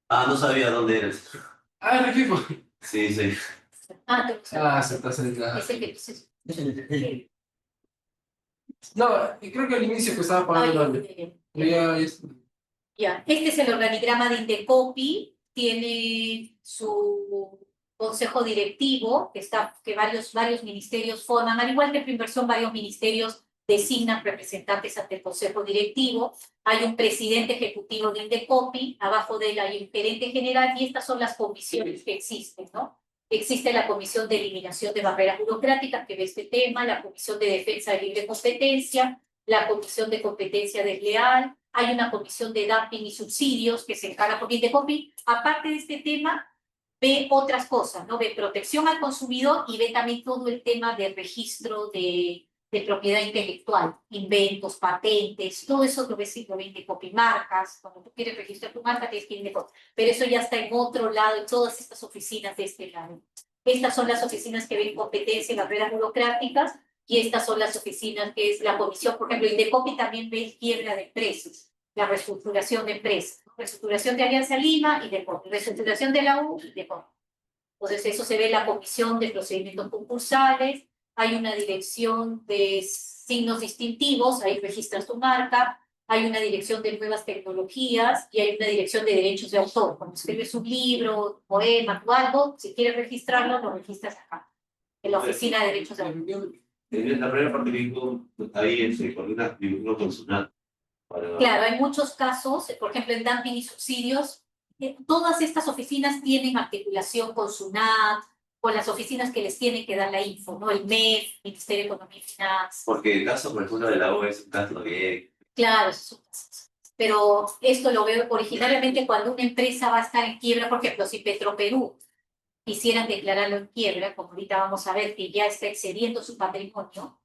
[SPEAKER 4] No sabía dónde eres.
[SPEAKER 2] El equipo.
[SPEAKER 4] Sí, sí.
[SPEAKER 1] Te lo sabes.
[SPEAKER 2] Se está sentado.
[SPEAKER 1] Es el que dices.
[SPEAKER 2] No, creo que al inicio que estaba pagando
[SPEAKER 1] Ya, este es el organigrama de Indecopi, tiene su consejo directivo, que varios ministerios forman, al igual que Proinversión, varios ministerios designan representantes ante el consejo directivo. Hay un presidente ejecutivo de Indecopi, abajo de él hay un gerente general, y estas son las comisiones que existen, ¿no? Existe la Comisión de Eliminación de Barreras Burocráticas, que ve este tema, la Comisión de Defensa de Libre Competencia, la Comisión de Competencia Desleal, hay una Comisión de Dumping y Subsidios que se encarga por Indecopi. Aparte de este tema, ve otras cosas, ¿no? Ve protección al consumidor y ve también todo el tema de registro de propiedad intelectual, inventos, patentes, todo eso lo ves en Indecopi. Marcas, cuando tú quieres registrar tu marca tienes que ir a Indecopi, pero eso ya está en otro lado, en todas estas oficinas de este lado. Estas son las oficinas que ven competencia y barreras burocráticas, y estas son las oficinas que es la comisión. Por ejemplo, Indecopi también ve quiebra de empresas, la reestructuración de empresas, reestructuración de Alianza Lima y Indecopi, reestructuración de la U y Indecopi. Entonces eso se ve en la comisión de procedimientos concursales. hay una dirección de signos distintivos, ahí registras tu marca, hay una dirección de nuevas tecnologías y hay una dirección de derechos de autor. Cuando escribes un libro, poema o algo, si quieres registrarlo, lo registras acá, en la Oficina de Derechos de Autor.
[SPEAKER 4] En la primera parte que dijo, ahí se coordina vínculo personal.
[SPEAKER 1] Claro, hay muchos casos, por ejemplo, en dumping y subsidios, todas estas oficinas tienen articulación con SUNAT, con las oficinas que les tienen que dar la info, ¿no? El MEF, Ministerio de Economía y Finanzas.
[SPEAKER 4] Porque el caso, por ejemplo, de la O es un caso de...
[SPEAKER 1] Claro, esos son casos. Pero esto lo veo originariamente cuando una empresa va a estar en quiebra, por ejemplo, si Petroperú quisieran declararlo en quiebra, como ahorita vamos a ver que ya está excediendo su patrimonio,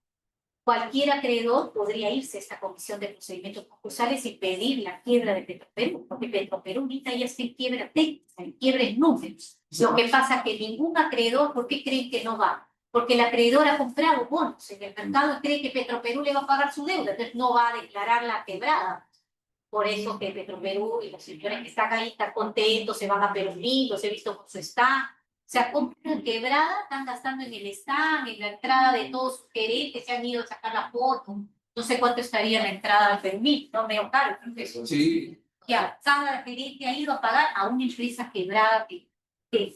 [SPEAKER 1] cualquier acreedor podría irse a esta comisión de procedimientos concursales y pedir la quiebra de Petroperú, porque Petroperú ahorita ya está en quiebra técnica, en quiebra en números. Lo que pasa es que ningún acreedor, ¿por qué creen que no va? Porque el acreedor ha comprado bonos en el mercado y cree que Petroperú le va a pagar su deuda, entonces no va a declarar la quebrada. Por eso que Petroperú y los señores que están ahí están contentos, se van a Perú, los he visto con su stand. O sea, compran quebrada, están gastando en el stand, en la entrada de todos sus gerentes, se han ido a sacar la foto. No sé cuánto estaría la entrada al Fermín, no medio caro, creo que eso.
[SPEAKER 2] Sí.
[SPEAKER 1] Ya, cada gerente ha ido a pagar a una empresa quebrada que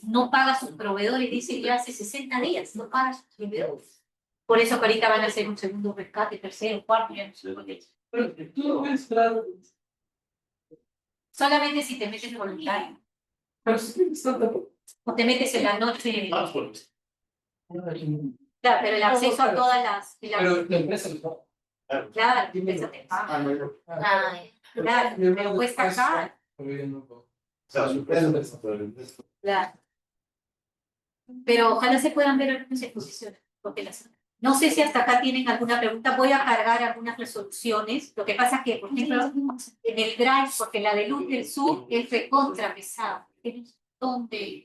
[SPEAKER 1] no paga a sus proveedores, dice que hace 60 días, no paga a sus proveedores. Por eso que ahorita van a hacer un segundo rescate, tercero, cuarto, ya no sé por qué.
[SPEAKER 2] Pero tú no ves, claro.
[SPEAKER 1] Solamente si te metes voluntario.
[SPEAKER 2] Pero sí que está tampoco.
[SPEAKER 1] O te metes en la noche.
[SPEAKER 3] Ah, pues.
[SPEAKER 1] Claro, pero el acceso a todas las.
[SPEAKER 2] Pero la empresa lo paga.
[SPEAKER 1] Claro, la empresa te paga.
[SPEAKER 2] Ah, no.
[SPEAKER 1] Claro, pero cuesta caro.
[SPEAKER 2] Pero yo no puedo.
[SPEAKER 5] O sea, su empresa,
[SPEAKER 1] Claro. Pero ojalá se puedan ver algunas exposiciones. Porque no sé si hasta acá tienen alguna pregunta. Voy a cargar algunas resoluciones. Lo que pasa es que, por ejemplo, en el Drive, porque la de Luz del Sur es recontra pesada. Tiene un montón de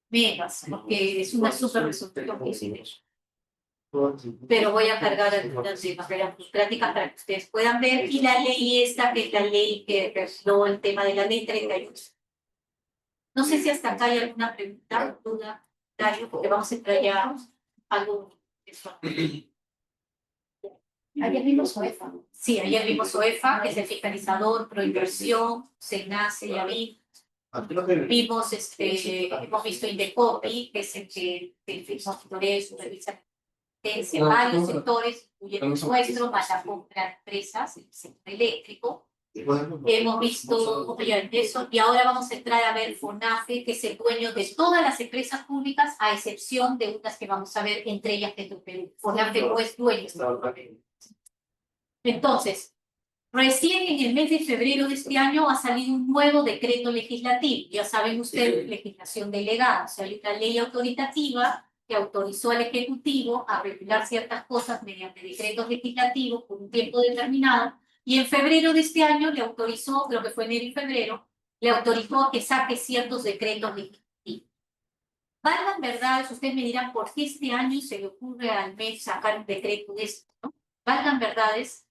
[SPEAKER 1] megas, porque es una super resolución que hice. Pero voy a cargar algunas de barreras burocráticas para que ustedes puedan ver. Y la ley esta, que es la ley que reguló el tema de la ley 38. No sé si hasta acá hay alguna pregunta, duda, Dario, porque vamos a entrar ya algo.
[SPEAKER 6] Ayer vimos SOEFA.
[SPEAKER 1] Sí, ayer vimos SOEFA, que es el fiscalizador, proinversión, SENACE, YAVI. Vimos, hemos visto Indecopi, que es el que monitorea y supervisa varios sectores, incluyendo el nuestro, más la compra de empresas, el sector eléctrico. Hemos visto eso, y ahora vamos a entrar a ver FONAFE, que es el dueño de todas las empresas públicas, a excepción de unas que vamos a ver, entre ellas Petroperú. FONAFE no es dueño. Entonces, recién en el mes de febrero de este año ha salido un nuevo decreto legislativo. Ya saben ustedes, legislación delegada. O sea, hay una ley autoritativa que autorizó al Ejecutivo a regular ciertas cosas mediante decretos legislativos por un tiempo determinado. Y en febrero de este año le autorizó, creo que fue enero y febrero, le autorizó que saque ciertos decretos legislativos. Valgan verdades, ustedes me dirán por qué este año se le ocurre al MEF sacar un decreto de esto, ¿no? Valgan verdades,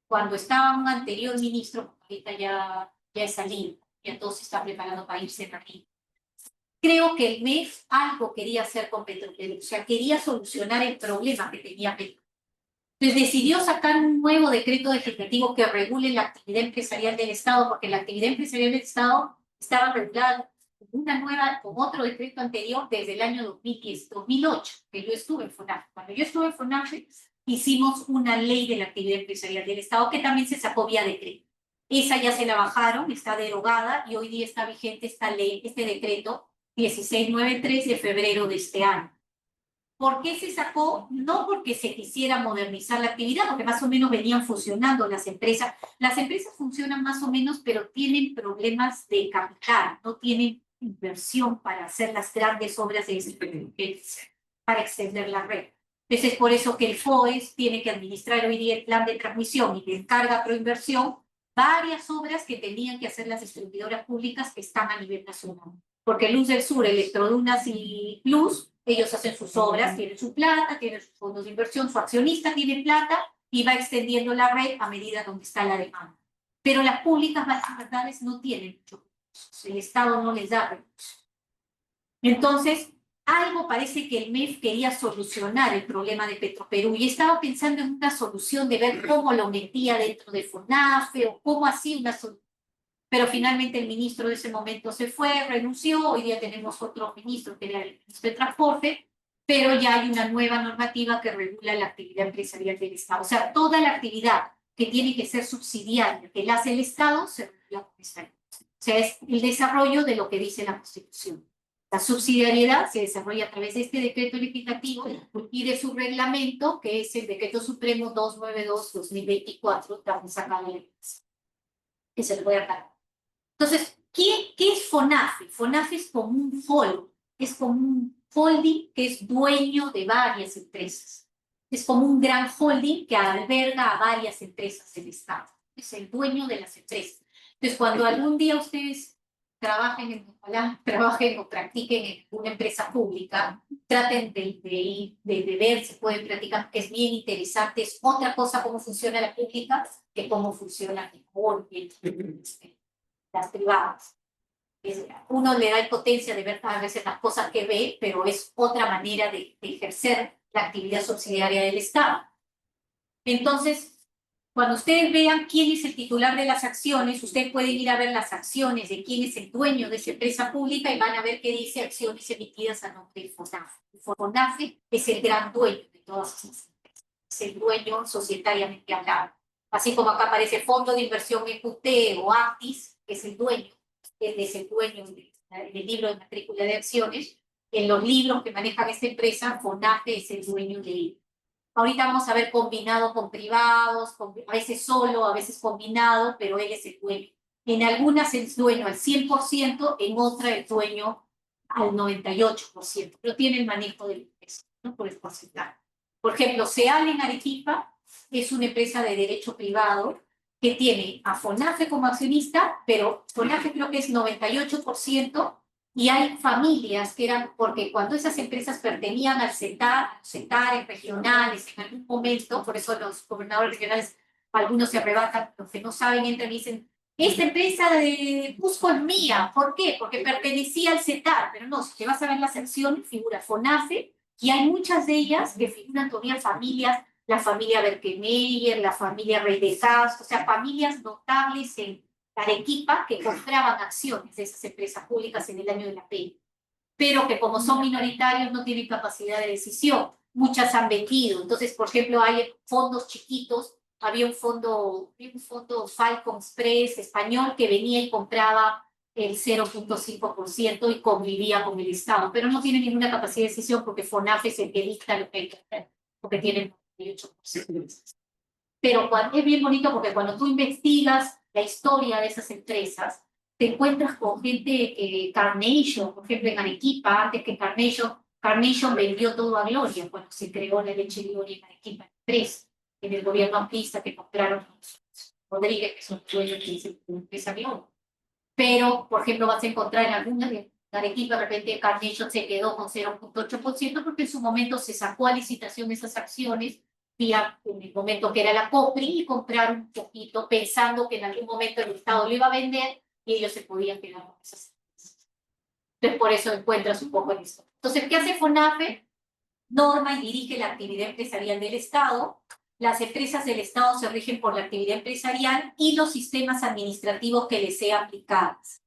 [SPEAKER 1] cuando estaba un anterior ministro, ahorita ya es salido, ya todo se está preparando para irse de aquí. Creo que el MEF algo quería hacer con Petroperú, o sea, quería solucionar el problema que tenía Petroperú. Entonces decidió sacar un nuevo decreto legislativo que regule la actividad empresarial del Estado, porque la actividad empresarial del Estado estaba regulada con otro decreto anterior desde el año 2010, 2008, que yo estuve en FONAFE. Cuando yo estuve en FONAFE, hicimos una ley de la actividad empresarial del Estado que también se sacó vía decreto. Esa ya se la bajaron, está derogada y hoy día está vigente esta ley, este decreto 1693 de febrero de este año. ¿Por qué se sacó? No porque se quisiera modernizar la actividad, porque más o menos venían funcionando las empresas. Las empresas funcionan más o menos, pero tienen problemas de capital, no tienen inversión para hacer las grandes obras para extender la red. Entonces es por eso que el FOES tiene que administrar hoy día el plan de transmisión y le encarga a Proinversión varias obras que tenían que hacer las distribuidoras públicas que están a nivel nacional. Porque Luz del Sur, Electrodunas y Plus, ellos hacen sus obras, tienen su plata, tienen sus fondos de inversión, su accionista tiene plata y va extendiendo la red a medida donde está la demanda. Pero las públicas estatales no tienen mucho recursos, el Estado no les da recursos. Entonces, algo parece que el MEF quería solucionar el problema de Petroperú y estaba pensando en una solución de ver cómo lo metía dentro de FONAFE o cómo hacía una solución. Pero finalmente el ministro de ese momento se fue, renunció, hoy día tenemos otro ministro que era el ministro de Transporte, pero ya hay una nueva normativa que regula la actividad empresarial del Estado. O sea, toda la actividad que tiene que ser subsidiaria, que la hace el Estado, se regula con esta ley. O sea, es el desarrollo de lo que dice la Constitución. La subsidiariedad se desarrolla a través de este decreto legislativo y de su reglamento, que es el Decreto Supremo 292-2024, también sacado de la que se lo voy a dar. Entonces, ¿qué es FONAFE? FONAFE es como un holding, es como un holding que es dueño de varias empresas. Es como un gran holding que alberga a varias empresas del Estado. Es el dueño de las empresas. Entonces, cuando algún día ustedes trabajen o practiquen en una empresa pública, traten de ver si pueden practicar, que es bien interesante. Es otra cosa cómo funciona la pública que cómo funciona el holding, las privadas. Uno le da impotencia de ver a veces las cosas que ve, pero es otra manera de ejercer la actividad subsidiaria del Estado. Entonces, cuando ustedes vean quién es el titular de las acciones, ustedes pueden ir a ver las acciones de quién es el dueño de esa empresa pública y van a ver qué dice acciones emitidas a nombre de FONAFE. FONAFE es el gran dueño de todas esas empresas, es el dueño societariamente hablado. Así como acá aparece Fondo de Inversión EQT o Actis, que es el dueño, él es el dueño del libro de matrícula de acciones. En los libros que manejan esta empresa, FONAFE es el dueño de él. Ahorita vamos a ver combinado con privados, a veces solo, a veces combinado, pero él es el dueño. En algunas es dueño al 100%, en otras es dueño al 98%, pero tiene el manejo del empresa, ¿no? Por el porcentaje. Por ejemplo, SEAL en Arequipa es una empresa de derecho privado que tiene a FONAFE como accionista, pero FONAFE creo que es 98%, y hay familias que eran, porque cuando esas empresas pertenían al CETAR regionales, en algún momento, por eso los gobernadores regionales, algunos se arrebatan, los que no saben entran y dicen, esta empresa de Cusco es mía, ¿por qué? Porque pertenecía al CETAR, pero no, si te vas a ver las acciones, figura FONAFE, y hay muchas de ellas que figuran todavía familias, la familia Berkemeyer, la familia Rey de Zas, o sea, familias notables en Arequipa que compraban acciones de esas empresas públicas en el año de la pena, pero que como son minoritarios no tienen capacidad de decisión. Muchas han vendido. Entonces, por ejemplo, hay fondos chiquitos. Había un fondo Falcon Express español que venía y compraba el 0.5% y convivía con el Estado, pero no tiene ninguna capacidad de decisión porque FONAFE es el que dicta lo que hay que hacer, porque tiene el 98%. Pero es bien bonito porque cuando tú investigas la historia de esas empresas, te encuentras con gente, Carnation, por ejemplo, en Arequipa, antes que Carnation vendió todo a Gloria cuando se creó la leche Gloria en Arequipa, en el gobierno amplista que compraron Rodríguez, que son dueños de la empresa Gloria. Pero, por ejemplo, vas a encontrar en algunas de Arequipa, de repente Carnation se quedó con 0.8% porque en su momento se sacó a licitación esas acciones en el momento que era la COPRI y compraron un poquito pensando que en algún momento el Estado lo iba a vender y ellos se podían quedar con esas empresas. Entonces, por eso encuentras un poco en esto. Entonces, ¿qué hace FONAFE? Norma y dirige la actividad empresarial del Estado. Las empresas del Estado se rigen por la actividad empresarial y los sistemas administrativos que les sean aplicados.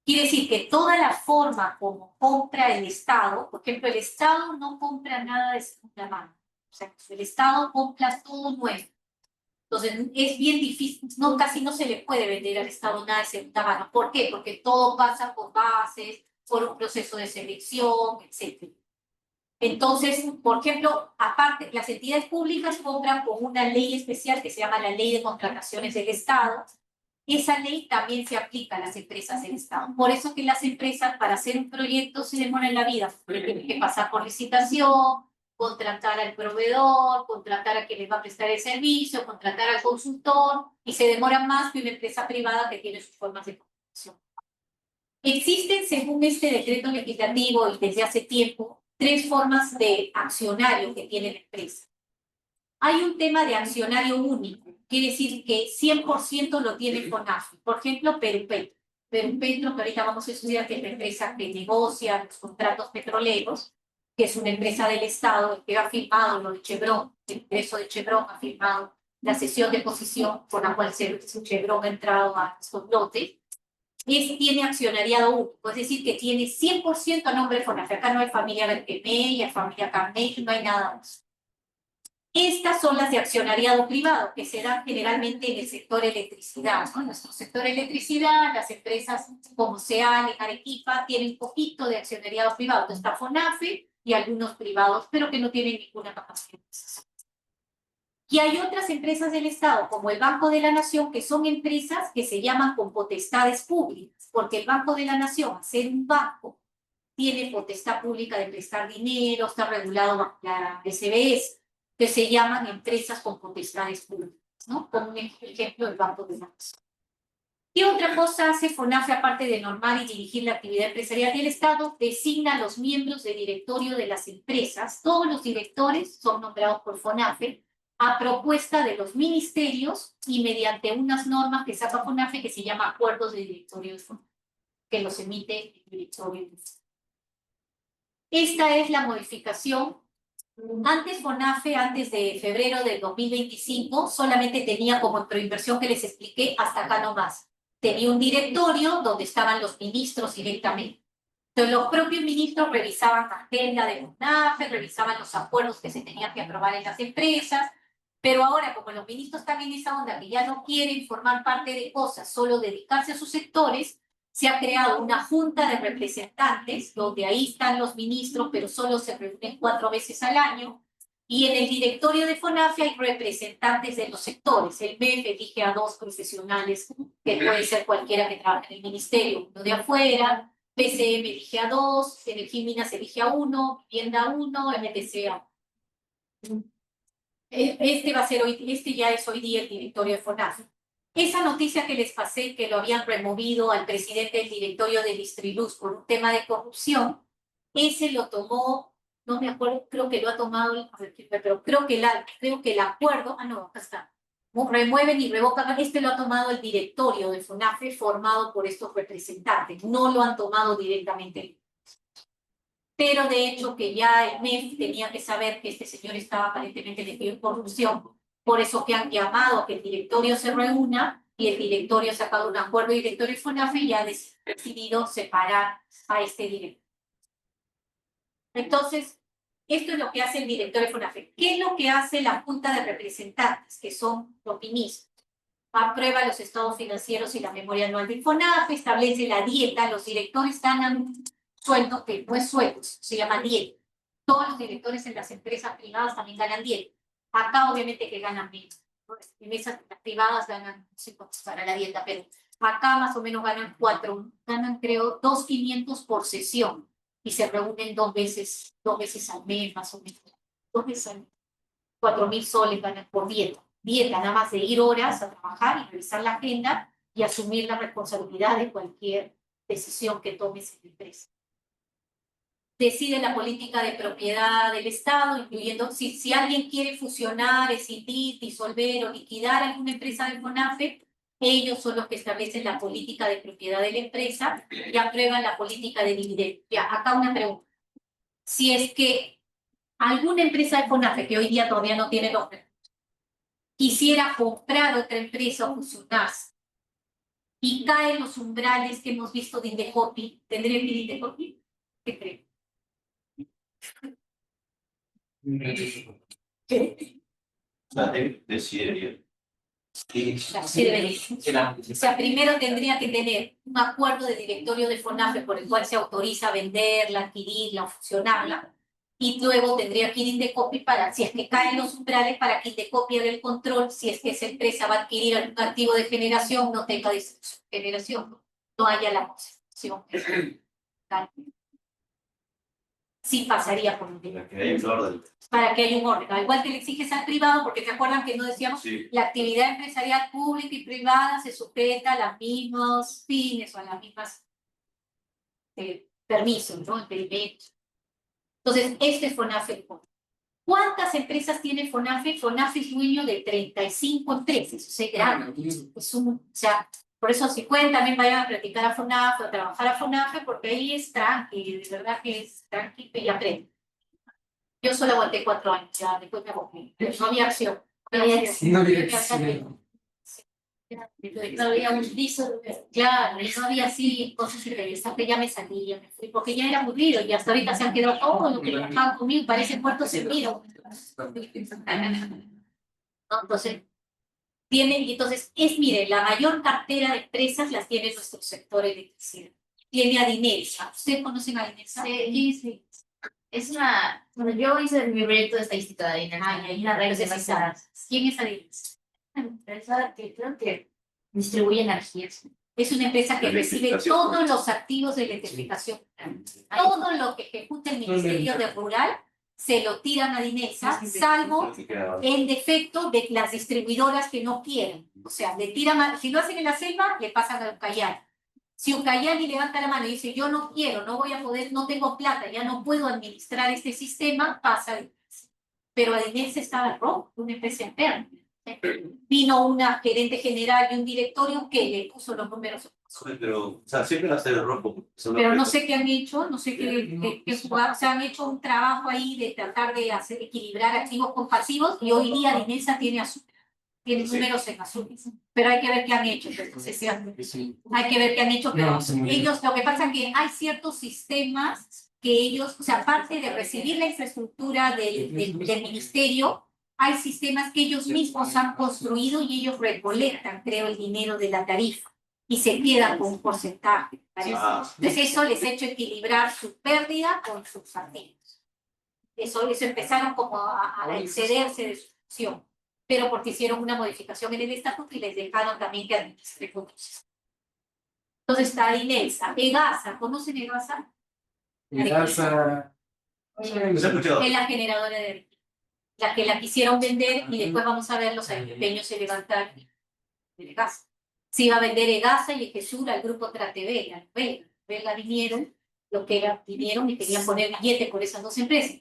[SPEAKER 1] Quiere decir que toda la forma como compra el Estado, por ejemplo, el Estado no compra nada de segunda mano. O sea, el Estado compra todo nuevo. Entonces, es bien difícil, casi no se le puede vender al Estado nada de segunda mano. ¿Por qué? Porque todo pasa por bases, por un proceso de selección, etc. Entonces, por ejemplo, aparte, las entidades públicas compran con una ley especial que se llama la Ley de Contrataciones del Estado. Esa ley también se aplica a las empresas del Estado. Por eso que las empresas, para hacer un proyecto, se demoran la vida. Tienen que pasar por licitación, contratar al proveedor, contratar a quien les va a prestar el servicio, contratar al consultor, y se demoran más que una empresa privada que tiene sus formas de contratación. Existen, según este decreto legislativo y desde hace tiempo, 3 formas de accionario que tiene la empresa. Hay un tema de accionario único, quiere decir que 100% lo tiene FONAFE. Por ejemplo, Perupetro, que ahorita vamos a estudiar, que es la empresa que negocia los contratos petroleros, que es una empresa del Estado, que ha firmado lo de Chevron, el ingreso de Chevron ha firmado la cesión de posición por la cual Chevron ha entrado a estos lotes, tiene accionariado único, es decir, que tiene 100% a nombre de FONAFE. Acá no hay familia Berquemey, hay familia Carnegie, no hay nada más. Estas son las de accionariado privado, que se dan generalmente en el sector electricidad, ¿no? En nuestro sector electricidad, las empresas como SEAL y Arequipa tienen un poquito de accionariado privado. Entonces está FONAFE y algunos privados, pero que no tienen ninguna capacidad. Y hay otras empresas del Estado, como el Banco de la Nación, que son empresas que se llaman con potestades públicas, porque el Banco de la Nación, al ser un banco, tiene potestad pública de prestar dinero, está regulado bajo la SBS, que se llaman empresas con potestades públicas, ¿no? Como un ejemplo, el Banco de la Nación. ¿Qué otra cosa hace FONAFE aparte de normar y dirigir la actividad empresarial del Estado? Designa a los miembros del directorio de las empresas. Todos los directores son nombrados por FONAFE a propuesta de los ministerios y mediante unas normas que saca FONAFE que se llama acuerdos de directorio de FONAFE, que los emite el directorio de FONAFE. Esta es la modificación. Antes FONAFE, antes de febrero del 2025, solamente tenía como proinversión que les expliqué hasta acá nomás. Tenía un directorio donde estaban los ministros directamente. Entonces los propios ministros revisaban la agenda de FONAFE, revisaban los acuerdos que se tenían que aprobar en las empresas, pero ahora como los ministros están en esa onda que ya no quieren formar parte de cosas, solo dedicarse a sus sectores, se ha creado una junta de representantes, donde ahí están los ministros, pero solo se reúnen 4 veces al año, y en el directorio de FONAFE hay representantes de los sectores. El MEF elige a 2 profesionales, que puede ser cualquiera que trabaje en el ministerio, uno de afuera, PCM elige a 2, Energía y Minas elige a 1, Vivienda a 1, MTC a 1. Este ya es hoy día el directorio de FONAFE. Esa noticia que les pasé, que lo habían removido al presidente del directorio de Distriluz por un tema de corrupción, ese lo tomó, no me acuerdo, creo que lo ha tomado, pero creo que el acuerdo, no, acá está, remueven y revocan, lo ha tomado el directorio de FONAFE formado por estos representantes, no lo han tomado directamente. Pero de hecho que ya el MEF tenía que saber que este señor estaba aparentemente metido en corrupción. Por eso que han llamado a que el directorio se reúna y el directorio ha sacado un acuerdo directorio de FONAFE y ha decidido separar a este director. Entonces, esto es lo que hace el directorio de FONAFE. ¿Qué es lo que hace la Junta de Representantes, que son los ministros? Aprueba los estados financieros y la memoria anual del FONAFE, establece la dieta, los directores ganan sueldo que no es sueldo, se llama dieta. Todos los directores en las empresas privadas también ganan dieta. Acá obviamente que ganan menos. En esas privadas ganan, no sé cuánto para la dieta, pero acá más o menos ganan 4, ganan creo 2.500 por sesión y se reúnen 2 veces al mes más o menos. 2 veces al mes. 4.000 soles ganan por dieta. Dieta nada más de ir horas a trabajar y revisar la agenda y asumir la responsabilidad de cualquier decisión que tomes en la empresa. Decide la política de propiedad del Estado, incluyendo si alguien quiere fusionar, escindir, disolver o liquidar alguna empresa del FONAFE, ellos son los que establecen la política de propiedad de la empresa y aprueban la política de dividendos. Ya, acá una pregunta. Si es que alguna empresa del FONAFE, que hoy día todavía no tiene nombre, quisiera comprar otra empresa o fusionarse y caen los umbrales que hemos visto de Indecopi, ¿tendría que ir Indecopi? ¿Qué creen? ¿Qué?
[SPEAKER 4] O sea, decidiría.
[SPEAKER 1] Sí, debería. O sea, primero tendría que tener un acuerdo de directorio de FONAFE por el cual se autoriza venderla, adquirirla o fusionarla, y luego tendría que ir Indecopi para, si es que caen los umbrales, para que Indecopi haga el control, si es que esa empresa va a adquirir algún activo de generación, no tenga de generación, no haya la concentración. Sí pasaría por un
[SPEAKER 4] Para que haya un orden.
[SPEAKER 1] Para que haya un orden. Al igual que le exiges al privado, porque te acuerdan que no decíamos,
[SPEAKER 4] Sí.
[SPEAKER 1] la actividad empresarial pública y privada se sujeta a los mismos fines o a las mismas permisos, ¿no? Impedimentos. Entonces, este es FONAFE. ¿Cuántas empresas tiene FONAFE? FONAFE es dueño de 35 empresas, o sea, grande. O sea, por eso si pueden también vayan a practicar a FONAFE, a trabajar a FONAFE, porque ahí es tranqui, de verdad que es tranqui y aprenden. Yo solo aguanté 4 años, ya después me aburrí. No había acción. No había acción.
[SPEAKER 2] No había acción.
[SPEAKER 6] No había un piso.
[SPEAKER 1] Claro, y no había así cosas interesantes, que ya me salía, me fui, porque ya era aburrido y hasta ahorita se han quedado todos los que trabajaban conmigo, parecen muertos en vida. ¿No? Entonces, y entonces mire, la mayor cartera de empresas las tiene nuestro sector electricidad. Tiene a Dinelsa. ¿Ustedes conocen a Dinelsa?
[SPEAKER 6] Sí, sí. Es una. Bueno, yo hice mi proyecto de estadística de Dinelsa.
[SPEAKER 1] Ay,
[SPEAKER 6] Una red de
[SPEAKER 1] entonces sí sabes. ¿Quién es Dinelsa?
[SPEAKER 6] Una empresa que creo que distribuye energías.
[SPEAKER 1] Es una empresa que recibe todos los activos de electrificación. Todo lo que ejecuta el Ministerio de Rural se lo tiran a Dinelsa, salvo en defecto de las distribuidoras que no quieren. O sea, le tiran si lo hacen en la selva, le pasan a Ucayali. Si Ucayali levanta la mano y dice, yo no quiero, no voy a poder, no tengo plata, ya no puedo administrar este sistema, pasa a Dinelsa. Pero a Dinelsa estaba rojo, una empresa interna. Vino una gerente general y un directorio que le puso los números.
[SPEAKER 4] Pero, o sea, siempre va a ser rojo.
[SPEAKER 1] Pero no sé qué han hecho, no sé qué jugar, o sea, han hecho un trabajo ahí de tratar de hacer equilibrar activos con pasivos y hoy día Dinelsa tiene azul, tiene números en azul, pero hay que ver qué han hecho, entonces, hay que ver qué han hecho, pero ellos, lo que pasa es que hay ciertos sistemas que ellos, o sea, aparte de recibir la infraestructura del ministerio, hay sistemas que ellos mismos han construido y ellos recolectan, creo, el dinero de la tarifa y se quedan con un porcentaje. Entonces eso les ha hecho equilibrar su pérdida con sus activos. Eso empezaron como a excederse de su función, pero porque hicieron una modificación en el estatuto y les dejaron también que administre recursos. Entonces está Dinelsa, EGASA, ¿conocen EGASA?
[SPEAKER 2] Casa.
[SPEAKER 4] ¿Se ha escuchado?
[SPEAKER 1] Es la generadora de energía, la que la quisieron vender y después vamos a ver los empeños se levantar de EGASA. Se iba a vender EGASA y Egesur al grupo Tratevela, la Vela vinieron, vinieron y querían poner billete por esas dos empresas.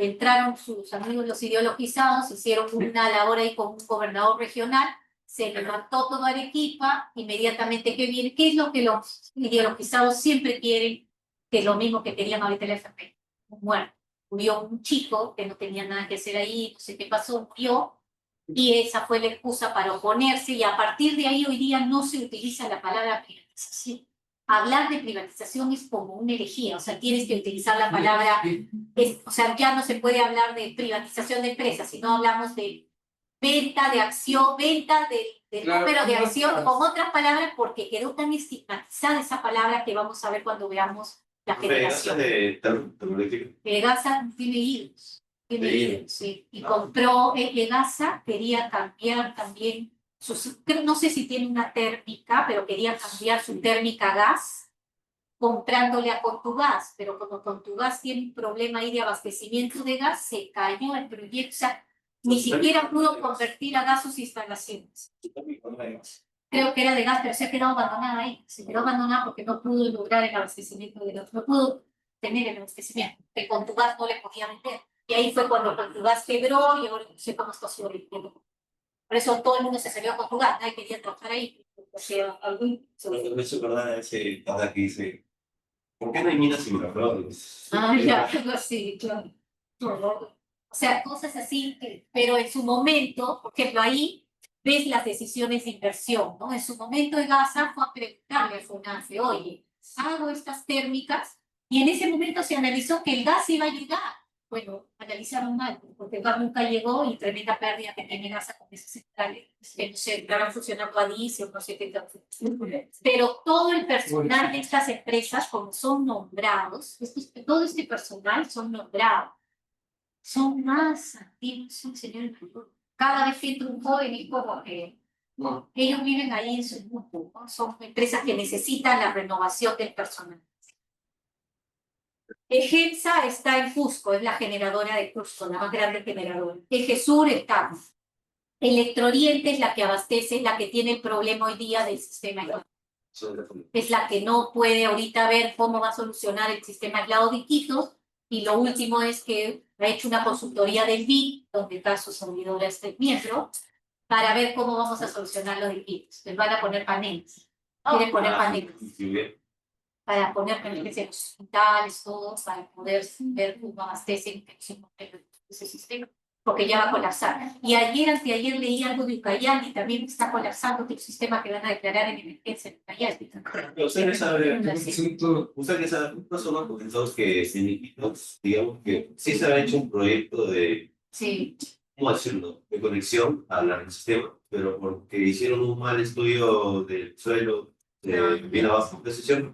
[SPEAKER 1] Entraron sus amigos los ideologizados, hicieron una labor ahí con un gobernador regional, se levantó toda Arequipa, inmediatamente que viene, ¿qué es lo que los ideologizados siempre quieren? Que es lo mismo que querían ahorita el FP, un muerto. Murió un chico que no tenía nada que hacer ahí, no sé qué pasó, murió, y esa fue la excusa para oponerse, y a partir de ahí hoy día no se utiliza la palabra privatización. Hablar de privatización es como una herejía, o sea, tienes que utilizar la palabra, o sea, ya no se puede hablar de privatización de empresas, sino hablamos de venta de acción, venta del número de acción, con otras palabras, porque quedó tan estigmatizada esa palabra que vamos a ver cuando veamos la generación. Egasa tiene hijos. Sí. Y compró Egasa, quería cambiar también no sé si tiene una térmica, pero quería cambiar su térmica a gas, comprándole a Contugás, pero como Contugás tiene un problema ahí de abastecimiento de gas, se cayó el proyecto, o sea, ni siquiera pudo convertir a gas sus instalaciones. Creo que era de gas, pero se ha quedado abandonada ahí, se quedó abandonada porque no pudo lograr el abastecimiento de gas, no pudo tener el abastecimiento, que Contugás no le podía vender. Y ahí fue cuando Contugás quebró y ahora no sé cómo está sobreviviendo. Por eso todo el mundo se salió a Portugal, nadie quería trabajar ahí. O sea,
[SPEAKER 4] Me hizo acordar a ese padre que dice, ¿por qué no hay minas en Miraflores?
[SPEAKER 1] ya, algo así, claro. O sea, cosas así, pero en su momento, por ejemplo, ahí ves las decisiones de inversión, ¿no? En su momento Egasa fue a preguntarle a FONASE, oye, hago estas térmicas, y en ese momento se analizó que el gas iba a llegar. Bueno, analizaron mal, porque el gas nunca llegó y tremenda pérdida que tiene Egasa con esas centrales. Entonces entraron funcionando a diésel, no sé qué tal. Pero todo el personal de estas empresas, como son nombrados, todo este personal son nombrados, son más activos, son señores mayores. Cada vez que entra un joven es como que ellos viven ahí en su mundo, ¿no? Son empresas que necesitan la renovación del personal. Egensa está en Cusco, es la generadora de Cusco, la más grande generadora. Egesur está. Electrooriente es la que abastece, la que tiene el problema hoy día del sistema aislado. Es la que no puede ahorita ver cómo va a solucionar el sistema aislado de Iquitos. Y lo último es que ha hecho una consultoría del BID, donde está su servidor miembro, para ver cómo vamos a solucionar los de Iquitos. Les van a poner paneles. Quieren poner paneles. para poner paneles en los hospitales, todo, para poder ver cómo abastecen ese sistema, porque ya va a colapsar. Y anteayer leí algo de Ucayali, también está colapsando el sistema que van a declarar en emergencia en Ucayali.
[SPEAKER 4] Pero usted sabe,
[SPEAKER 1] Sí.
[SPEAKER 4] usted que sabe, no solo comentó que en Iquitos, digamos que sí se ha hecho un proyecto de,
[SPEAKER 1] Sí.
[SPEAKER 4] ¿cómo decirlo?, de conexión al sistema, pero porque hicieron un mal estudio del suelo, bien abajo de decisión.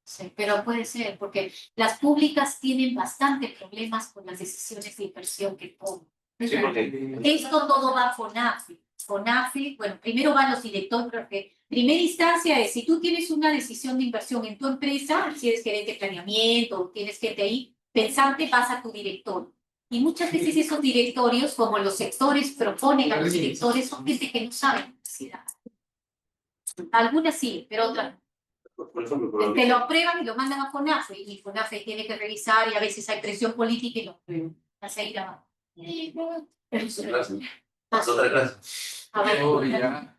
[SPEAKER 1] Sí, pero puede ser, porque las públicas tienen bastante problemas con las decisiones de inversión que toman.
[SPEAKER 4] Sí, porque
[SPEAKER 1] Esto todo va a FONAFE. FONAFE, bueno, primero van los directores, porque primera instancia es, si tú tienes una decisión de inversión en tu empresa, si eres gerente de planeamiento, o tienes gente ahí, pensante, vas a tu director. Y muchas veces esos directorios, como los sectores proponen a los directores, son gente que no sabe necesidad. Algunas sí, pero otras no.
[SPEAKER 4] por ejemplo,
[SPEAKER 1] Te lo aprueban y lo mandan a FONAFE, y FONAFE tiene que revisar, y a veces hay presión política y lo aprueban. Hasta ahí la va.
[SPEAKER 4] es otra clase.
[SPEAKER 1] A ver.
[SPEAKER 2] Oh, ya.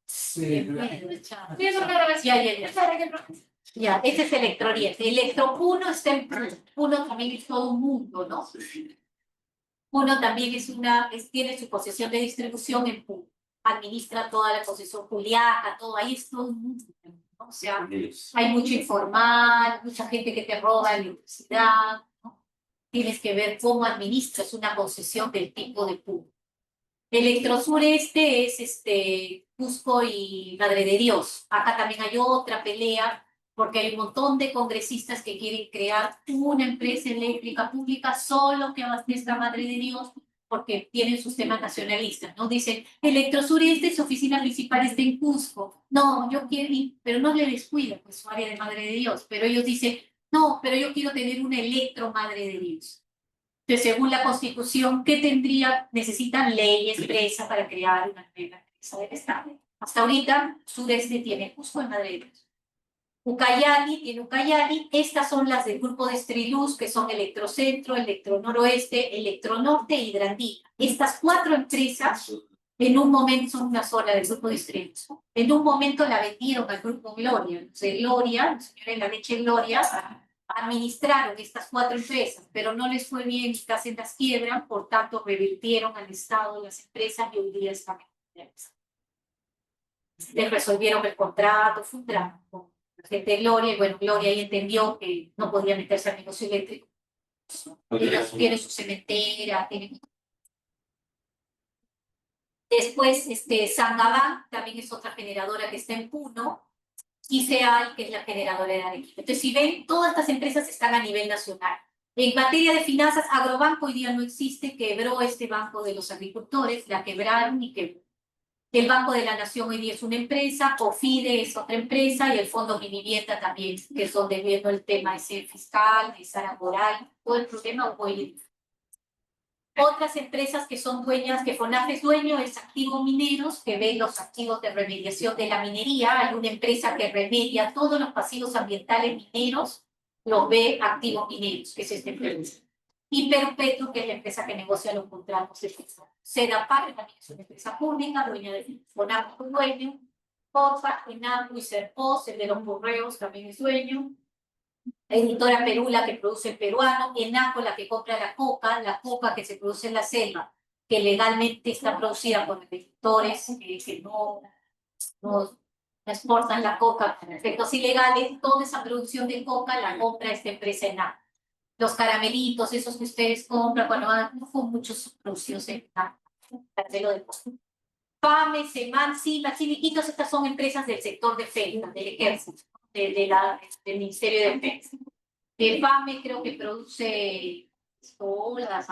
[SPEAKER 2] Sí,
[SPEAKER 1] Ya, ese es Electrooriente. Electropuno está en Puno, también es todo un mundo, ¿no? Puno también tiene su posesión de distribución en Puno. Administra toda la posesión Juliaca, todo ahí es todo un mundo, ¿no? O sea, hay mucho informal, mucha gente que te roba electricidad, ¿no? Tienes que ver cómo administras una concesión del tipo de Puno. Electrosureste es Cusco y Madre de Dios. Acá también hay otra pelea porque hay un montón de congresistas que quieren crear una empresa eléctrica pública solo que abastezca a Madre de Dios porque tienen sus temas nacionalistas, ¿no? Dicen, Electrosureste, su oficina principal está en Cusco. No, yo quiero ir, pero no le descuida pues su área de Madre de Dios. Pero ellos dicen, no, pero yo quiero tener una electro Madre de Dios. Entonces, según la Constitución, ¿qué tendría? Necesitan ley expresa para crear una nueva empresa del Estado. Hasta ahorita, Sureste tiene Cusco en Madrid. Ucayali tiene Ucayali. Estas son las del grupo de Estriluz, que son Electrocentro, Electronoroeste, Electronorte y Hidrandica. Estas 4 empresas, en un momento, son una sola del grupo de Estriluz. En un momento la vendieron al grupo Gloria. Entonces, Gloria, la señora de la leche Gloria, administraron estas 4 empresas, pero no les fue bien y casi las quiebran, por tanto revirtieron al Estado las empresas y hoy día están en les resolvieron el contrato, fue un drama con la gente de Gloria, y bueno, Gloria ahí entendió que no podía meterse al negocio eléctrico. Tiene su cementera, tiene... Después, Sangabán también es otra generadora que está en Puno, y FEAL, que es la generadora de Arequipa. Entonces, si ven, todas estas empresas están a nivel nacional. En materia de finanzas, Agrobanco hoy día no existe, quebró este Banco de los Agricultores, la quebraron y quebró. El Banco de la Nación hoy día es una empresa, OFIDE es otra empresa, y el Fondo Minivivienda también, que son viendo el tema ese fiscal, de Sara Moral, todo el problema hoy. Otras empresas que son dueñas, que FONAFE es dueño, es Activos Mineros, que ve los activos de remediación de la minería. Hay una empresa que remedia todos los pasivos ambientales mineros, los ve Activos Mineros, que es esta empresa. Y Perpetuo, que es la empresa que negocia los contratos de FESA. Sedapar también es una empresa pública, dueña de FONAFE, dueño. COPA, ENAPO y CERPOS, el de los correos, también es dueño. Editora Perú, la que produce el peruano, ENACO, la que compra la coca que se produce en la selva, que legalmente está producida por agricultores que no exportan la coca por efectos ilegales. Toda esa producción de coca la compra esta empresa ENACO. Los caramelitos, esos que ustedes compran, cuando no fue muchos producidos en ENACO. FAME, SEMAN, SIMA, Chiliquitos, estas son empresas del sector defensa, del ejército, del Ministerio de Defensa. FAME creo que produce pistolas,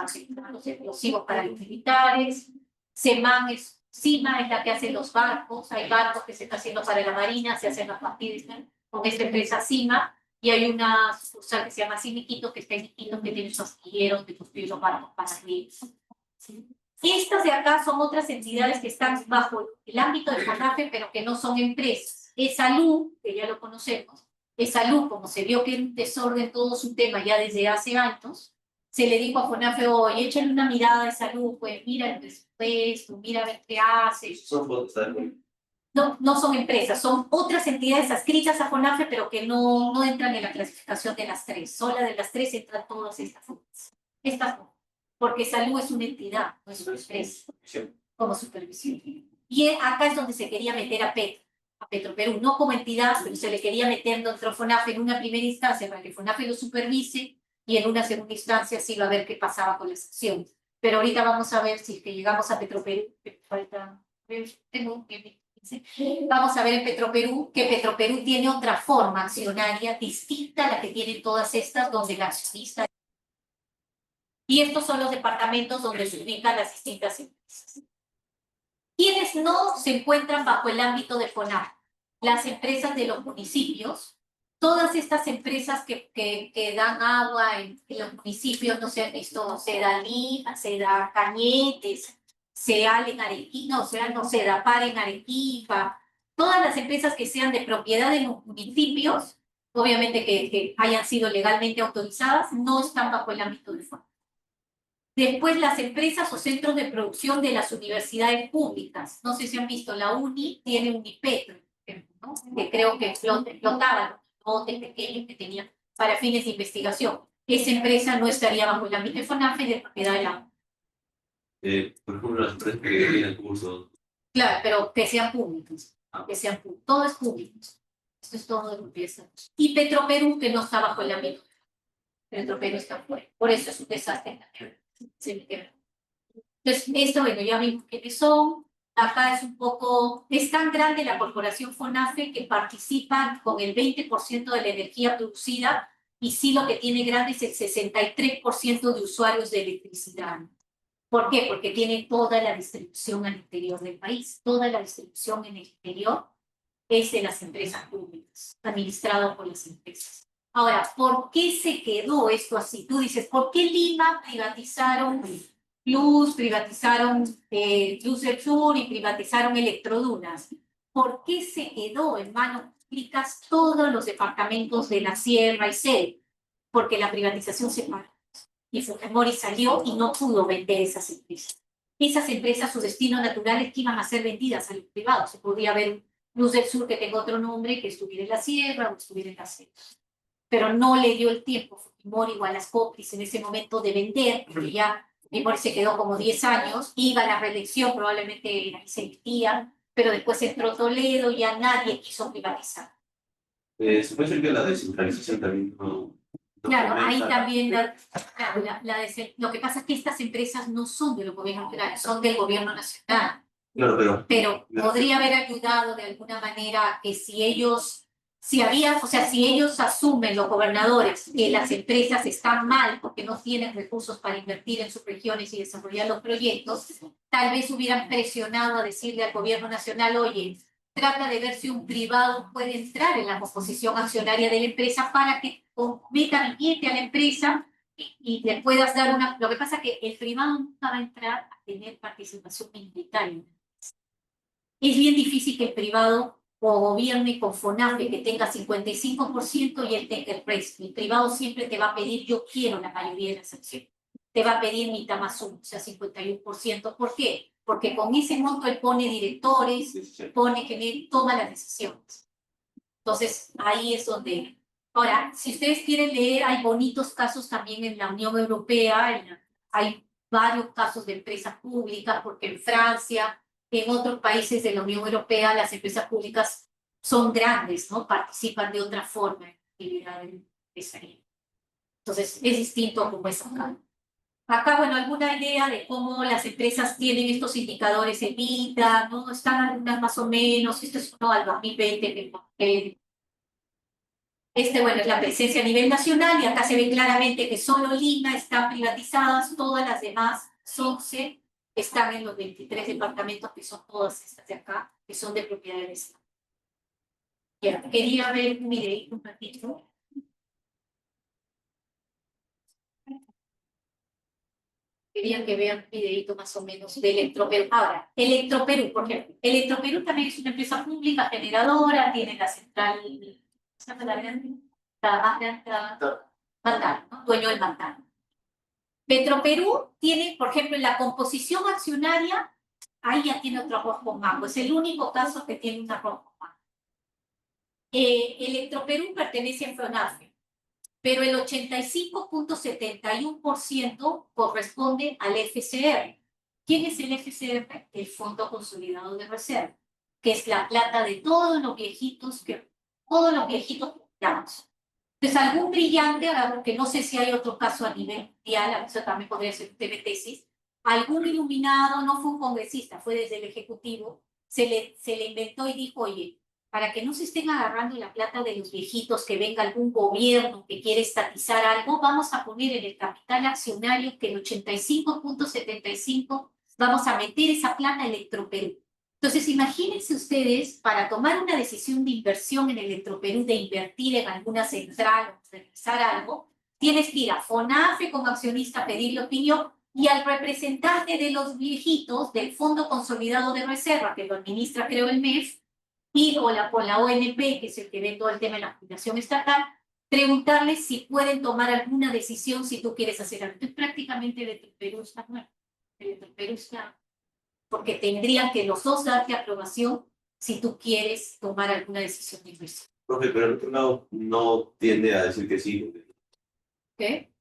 [SPEAKER 1] los explosivos para los militares. SEMAN SIMA es la que hace los barcos, hay barcos que se están haciendo para la Marina, se hacen las partidas con esta empresa SIMA, y hay una sucursal que se llama Simiquito, que está en Iquitos, que tiene sus astilleros que construyen los barcos para arriba. ¿Sí? Estas de acá son otras entidades que están bajo el ámbito de FONAFE, pero que no son empresas. ESALU, que ya lo conocemos, ESALU, como se vio que era un desorden todo su tema ya desde hace años, se le dijo a FONAFE, oye, échale una mirada a ESALU, pues mira el presupuesto, mira a ver qué hace.
[SPEAKER 4] Son fotos también.
[SPEAKER 1] no son empresas, son otras entidades adscritas a FONAFE, pero que no entran en la clasificación de las tres. Sola de las tres entran todas estas otras. Estas no, porque salud es una entidad, no es una empresa, como supervisión. Y acá es donde se quería meter a Petroperú, no como entidad, pero se le quería meter dentro de FONAFE en una primera instancia para que FONAFE lo supervise y en una segunda instancia sí iba a ver qué pasaba con las acciones. Pero ahorita vamos a ver si es que llegamos a Petroperú, vamos a ver en Petroperú que Petroperú tiene otra forma accionaria distinta a la que tienen todas estas, donde la accionista. Y estos son los departamentos donde se ubican las distintas empresas. ¿Quiénes no se encuentran bajo el ámbito de FONAFE? Las empresas de los municipios. Todas estas empresas que dan agua en los municipios, no se han visto, Sedalima, Seda Cañetes, Seal en Arequipa, no Sedapar en Arequipa, todas las empresas que sean de propiedad de los municipios, obviamente que hayan sido legalmente autorizadas, no están bajo el ámbito de FONAFE. Después las empresas o centros de producción de las universidades públicas. No sé si han visto, la UNI tiene Unipetro, ¿no? Que creo que explotaba los botes pequeños que tenían para fines de investigación. Esa empresa no estaría bajo el ámbito de FONAFE de propiedad de la UNI.
[SPEAKER 4] Por ejemplo, las empresas que tienen cursos.
[SPEAKER 1] Claro, pero que sean públicos. Que sean públicos. Todo es público. Esto es todo de propiedad. Y Petroperú, que no está bajo el ámbito. Petroperú está fuera. Por eso es un desastre. Entonces, esto, bueno, ya vimos quiénes son. Acá es un poco, es tan grande la corporación FONAFE que participa con el 20% de la energía producida y sí lo que tiene grande es el 63% de usuarios de electricidad. ¿Por qué? Porque tiene toda la distribución al interior del país. Toda la distribución en el interior es de las empresas públicas, administrado por las empresas. Ahora, ¿por qué se quedó esto así? Tú dices, ¿por qué Lima privatizaron Luz, privatizaron Luz del Sur y privatizaron Electrodunas? ¿Por qué se quedó en manos públicas todos los departamentos de la Sierra y Cedro? Porque la privatización se paró y Fujimori salió y no pudo vender esas empresas. Esas empresas, su destino natural es que iban a ser vendidas a los privados. Se podría ver Luz del Sur que tenga otro nombre, que estuviera en la Sierra o estuviera en la Cedro. Pero no le dio el tiempo Fujimori o a las cómplices en ese momento de vender, porque ya Fujimori se quedó como 10 años, iba a la reelección, probablemente ahí se emitía, pero después entró Toledo, ya nadie quiso privatizar.
[SPEAKER 4] Se puede decir que la descentralización también no
[SPEAKER 1] Claro, ahí
[SPEAKER 4] comenta.
[SPEAKER 1] también lo que pasa es que estas empresas no son de los gobiernos federales, son del gobierno nacional.
[SPEAKER 4] Claro,
[SPEAKER 1] Pero podría haber ayudado de alguna manera que si ellos asumen, los gobernadores, que las empresas están mal porque no tienen recursos para invertir en sus regiones y desarrollar los proyectos, tal vez hubieran presionado a decirle al gobierno nacional, oye, trata de ver si un privado puede entrar en la composición accionaria de la empresa para que meta billete a la empresa y le puedas dar una... Lo que pasa es que el privado nunca va a entrar a tener participación minoritaria. Es bien difícil que el privado o gobierne con FONAFE que tenga 55% y él tenga el resto. El privado siempre te va a pedir, yo quiero la mayoría de las acciones. Te va a pedir mitad más uno, o sea, 51%. ¿Por qué? Porque con ese monto él pone directores, pone que él toma las decisiones. Entonces, ahí es donde... Ahora, si ustedes quieren leer, hay bonitos casos también en la Unión Europea, hay varios casos de empresas públicas, porque en Francia... En otros países de la Unión Europea las empresas públicas son grandes, ¿no? Participan de otra forma en la actividad empresarial. Entonces, es distinto como es acá. Acá, bueno, alguna idea de cómo las empresas tienen estos indicadores EBITDA, ¿no? Están algunas más o menos, esto es uno al 2020. Bueno, es la presencia a nivel nacional y acá se ve claramente que solo Lima está privatizadas, todas las demás son están en los 23 departamentos que son todas estas de acá, que son de propiedad del Estado. Ya, quería ver un videito un ratito. Quería que vean un videito más o menos de Electroperú. Ahora, Electroperú, por ejemplo. Electroperú también es una empresa pública generadora, tiene la central, ¿se llama la grande? Mantar, ¿no? Dueño del Mantar. Petroperú tiene, por ejemplo, en la composición accionaria, ahí ya tiene otro arroz con mango. Es el único caso que tiene un arroz con mango. Electroperú pertenece a FONAFE, pero el 85,71% corresponde al FCR. ¿Quién es el FCR? El Fondo Consolidado de Reserva, que es la plata de todos los viejitos que damos. Entonces, algún brillante, que no sé si hay otro caso a nivel mundial, eso también podría ser un tema de tesis, algún iluminado, no fue un congresista, fue desde el Ejecutivo, se le inventó y dijo, oye, para que no se estén agarrando la plata de los viejitos, que venga algún gobierno que quiere estatizar algo, vamos a poner en el capital accionario que el 85,75 vamos a meter esa plata Electroperú. Entonces, imagínense ustedes, para tomar una decisión de inversión en Electroperú, de invertir en alguna central o realizar algo, tienes que ir a FONAFE como accionista a pedirle opinión y al representante de los viejitos del Fondo Consolidado de Reserva, que lo administra creo el MEF, y con la ONP, que es el que ve todo el tema de la jubilación estatal, preguntarles si pueden tomar alguna decisión si tú quieres hacer algo. Entonces, prácticamente Electroperú está muerto. Electroperú está, porque tendrían que los dos darte aprobación si tú quieres tomar alguna decisión de inversión.
[SPEAKER 4] Profe, pero el otro lado no tiende a decir que sí.
[SPEAKER 1] ¿Qué?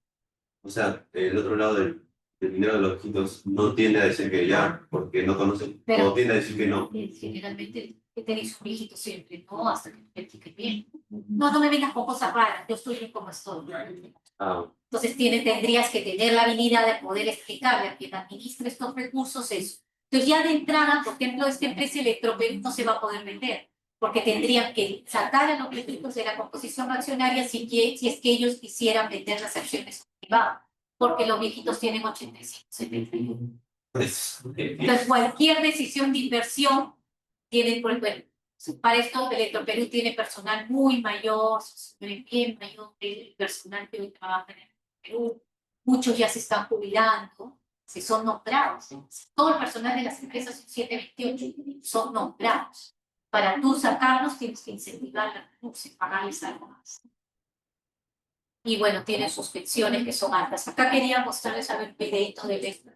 [SPEAKER 4] O sea, el otro lado del dinero de los viejitos no tiende a decir que ya, porque no conocen,
[SPEAKER 1] Pero-
[SPEAKER 4] o tiende a decir que no.
[SPEAKER 1] Generalmente, que tenéis un viejito siempre, ¿no? Hasta que te practiques bien. No, no me vengas con cosas raras, yo estoy bien como estoy.
[SPEAKER 4] Ah,
[SPEAKER 1] Entonces tendrías que tener la habilidad de poder explicarle a quien administre estos recursos eso. Entonces ya de entrada, por ejemplo, esta empresa Electroperú no se va a poder vender, porque tendrían que sacar a los viejitos de la composición accionaria si es que ellos quisieran vender las acciones privadas, porque los viejitos tienen 85, 71.
[SPEAKER 4] pues,
[SPEAKER 1] Entonces cualquier decisión de inversión tiene, por ejemplo, para esto Electroperú tiene personal muy mayor, bien mayor, el personal que hoy trabaja en el Perú, muchos ya se están jubilando, se son nombrados. Todo el personal de las empresas 728 son nombrados. Para tú sacarlos tienes que incentivar la renuncia, pagarles algo más. Y bueno, tienen sus pensiones que son altas. Acá quería mostrarles a ver un videito de esto.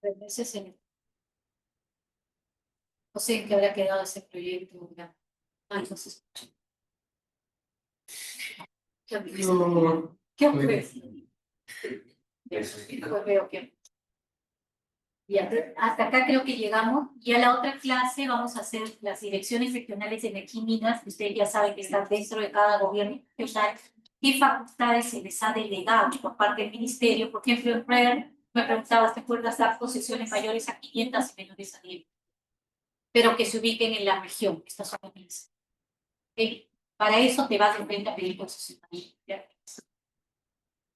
[SPEAKER 1] Ese es el... No sé en qué habrá quedado ese proyecto. Ya. Ay, no sé.
[SPEAKER 2] No,
[SPEAKER 1] ¿Qué ocurre?
[SPEAKER 4] Eso.
[SPEAKER 1] Pues veo que... Ya, hasta acá creo que llegamos. Y a la otra clase vamos a hacer las direcciones regionales de energía y minas. Ustedes ya saben que están dentro de cada gobierno regional. ¿Qué facultades se les ha delegado por parte del ministerio? Por ejemplo, en RER me preguntabas, ¿te acuerdas dar posesiones mayores a 500 y menores a 10? Pero que se ubiquen en la región. Estas son las mismas. Para eso te vas de frente a pedir posesión.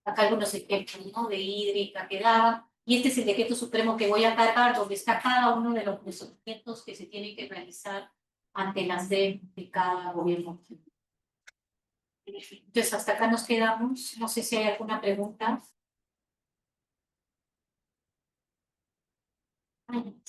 [SPEAKER 1] Acá algunos ejemplos, ¿no? De hídrica que daban. Y este es el decreto supremo que voy a cargar, donde está cada uno de los procedimientos que se tienen que realizar ante las de cada gobierno. Entonces, hasta acá nos quedamos. No sé si hay alguna pregunta. Ay,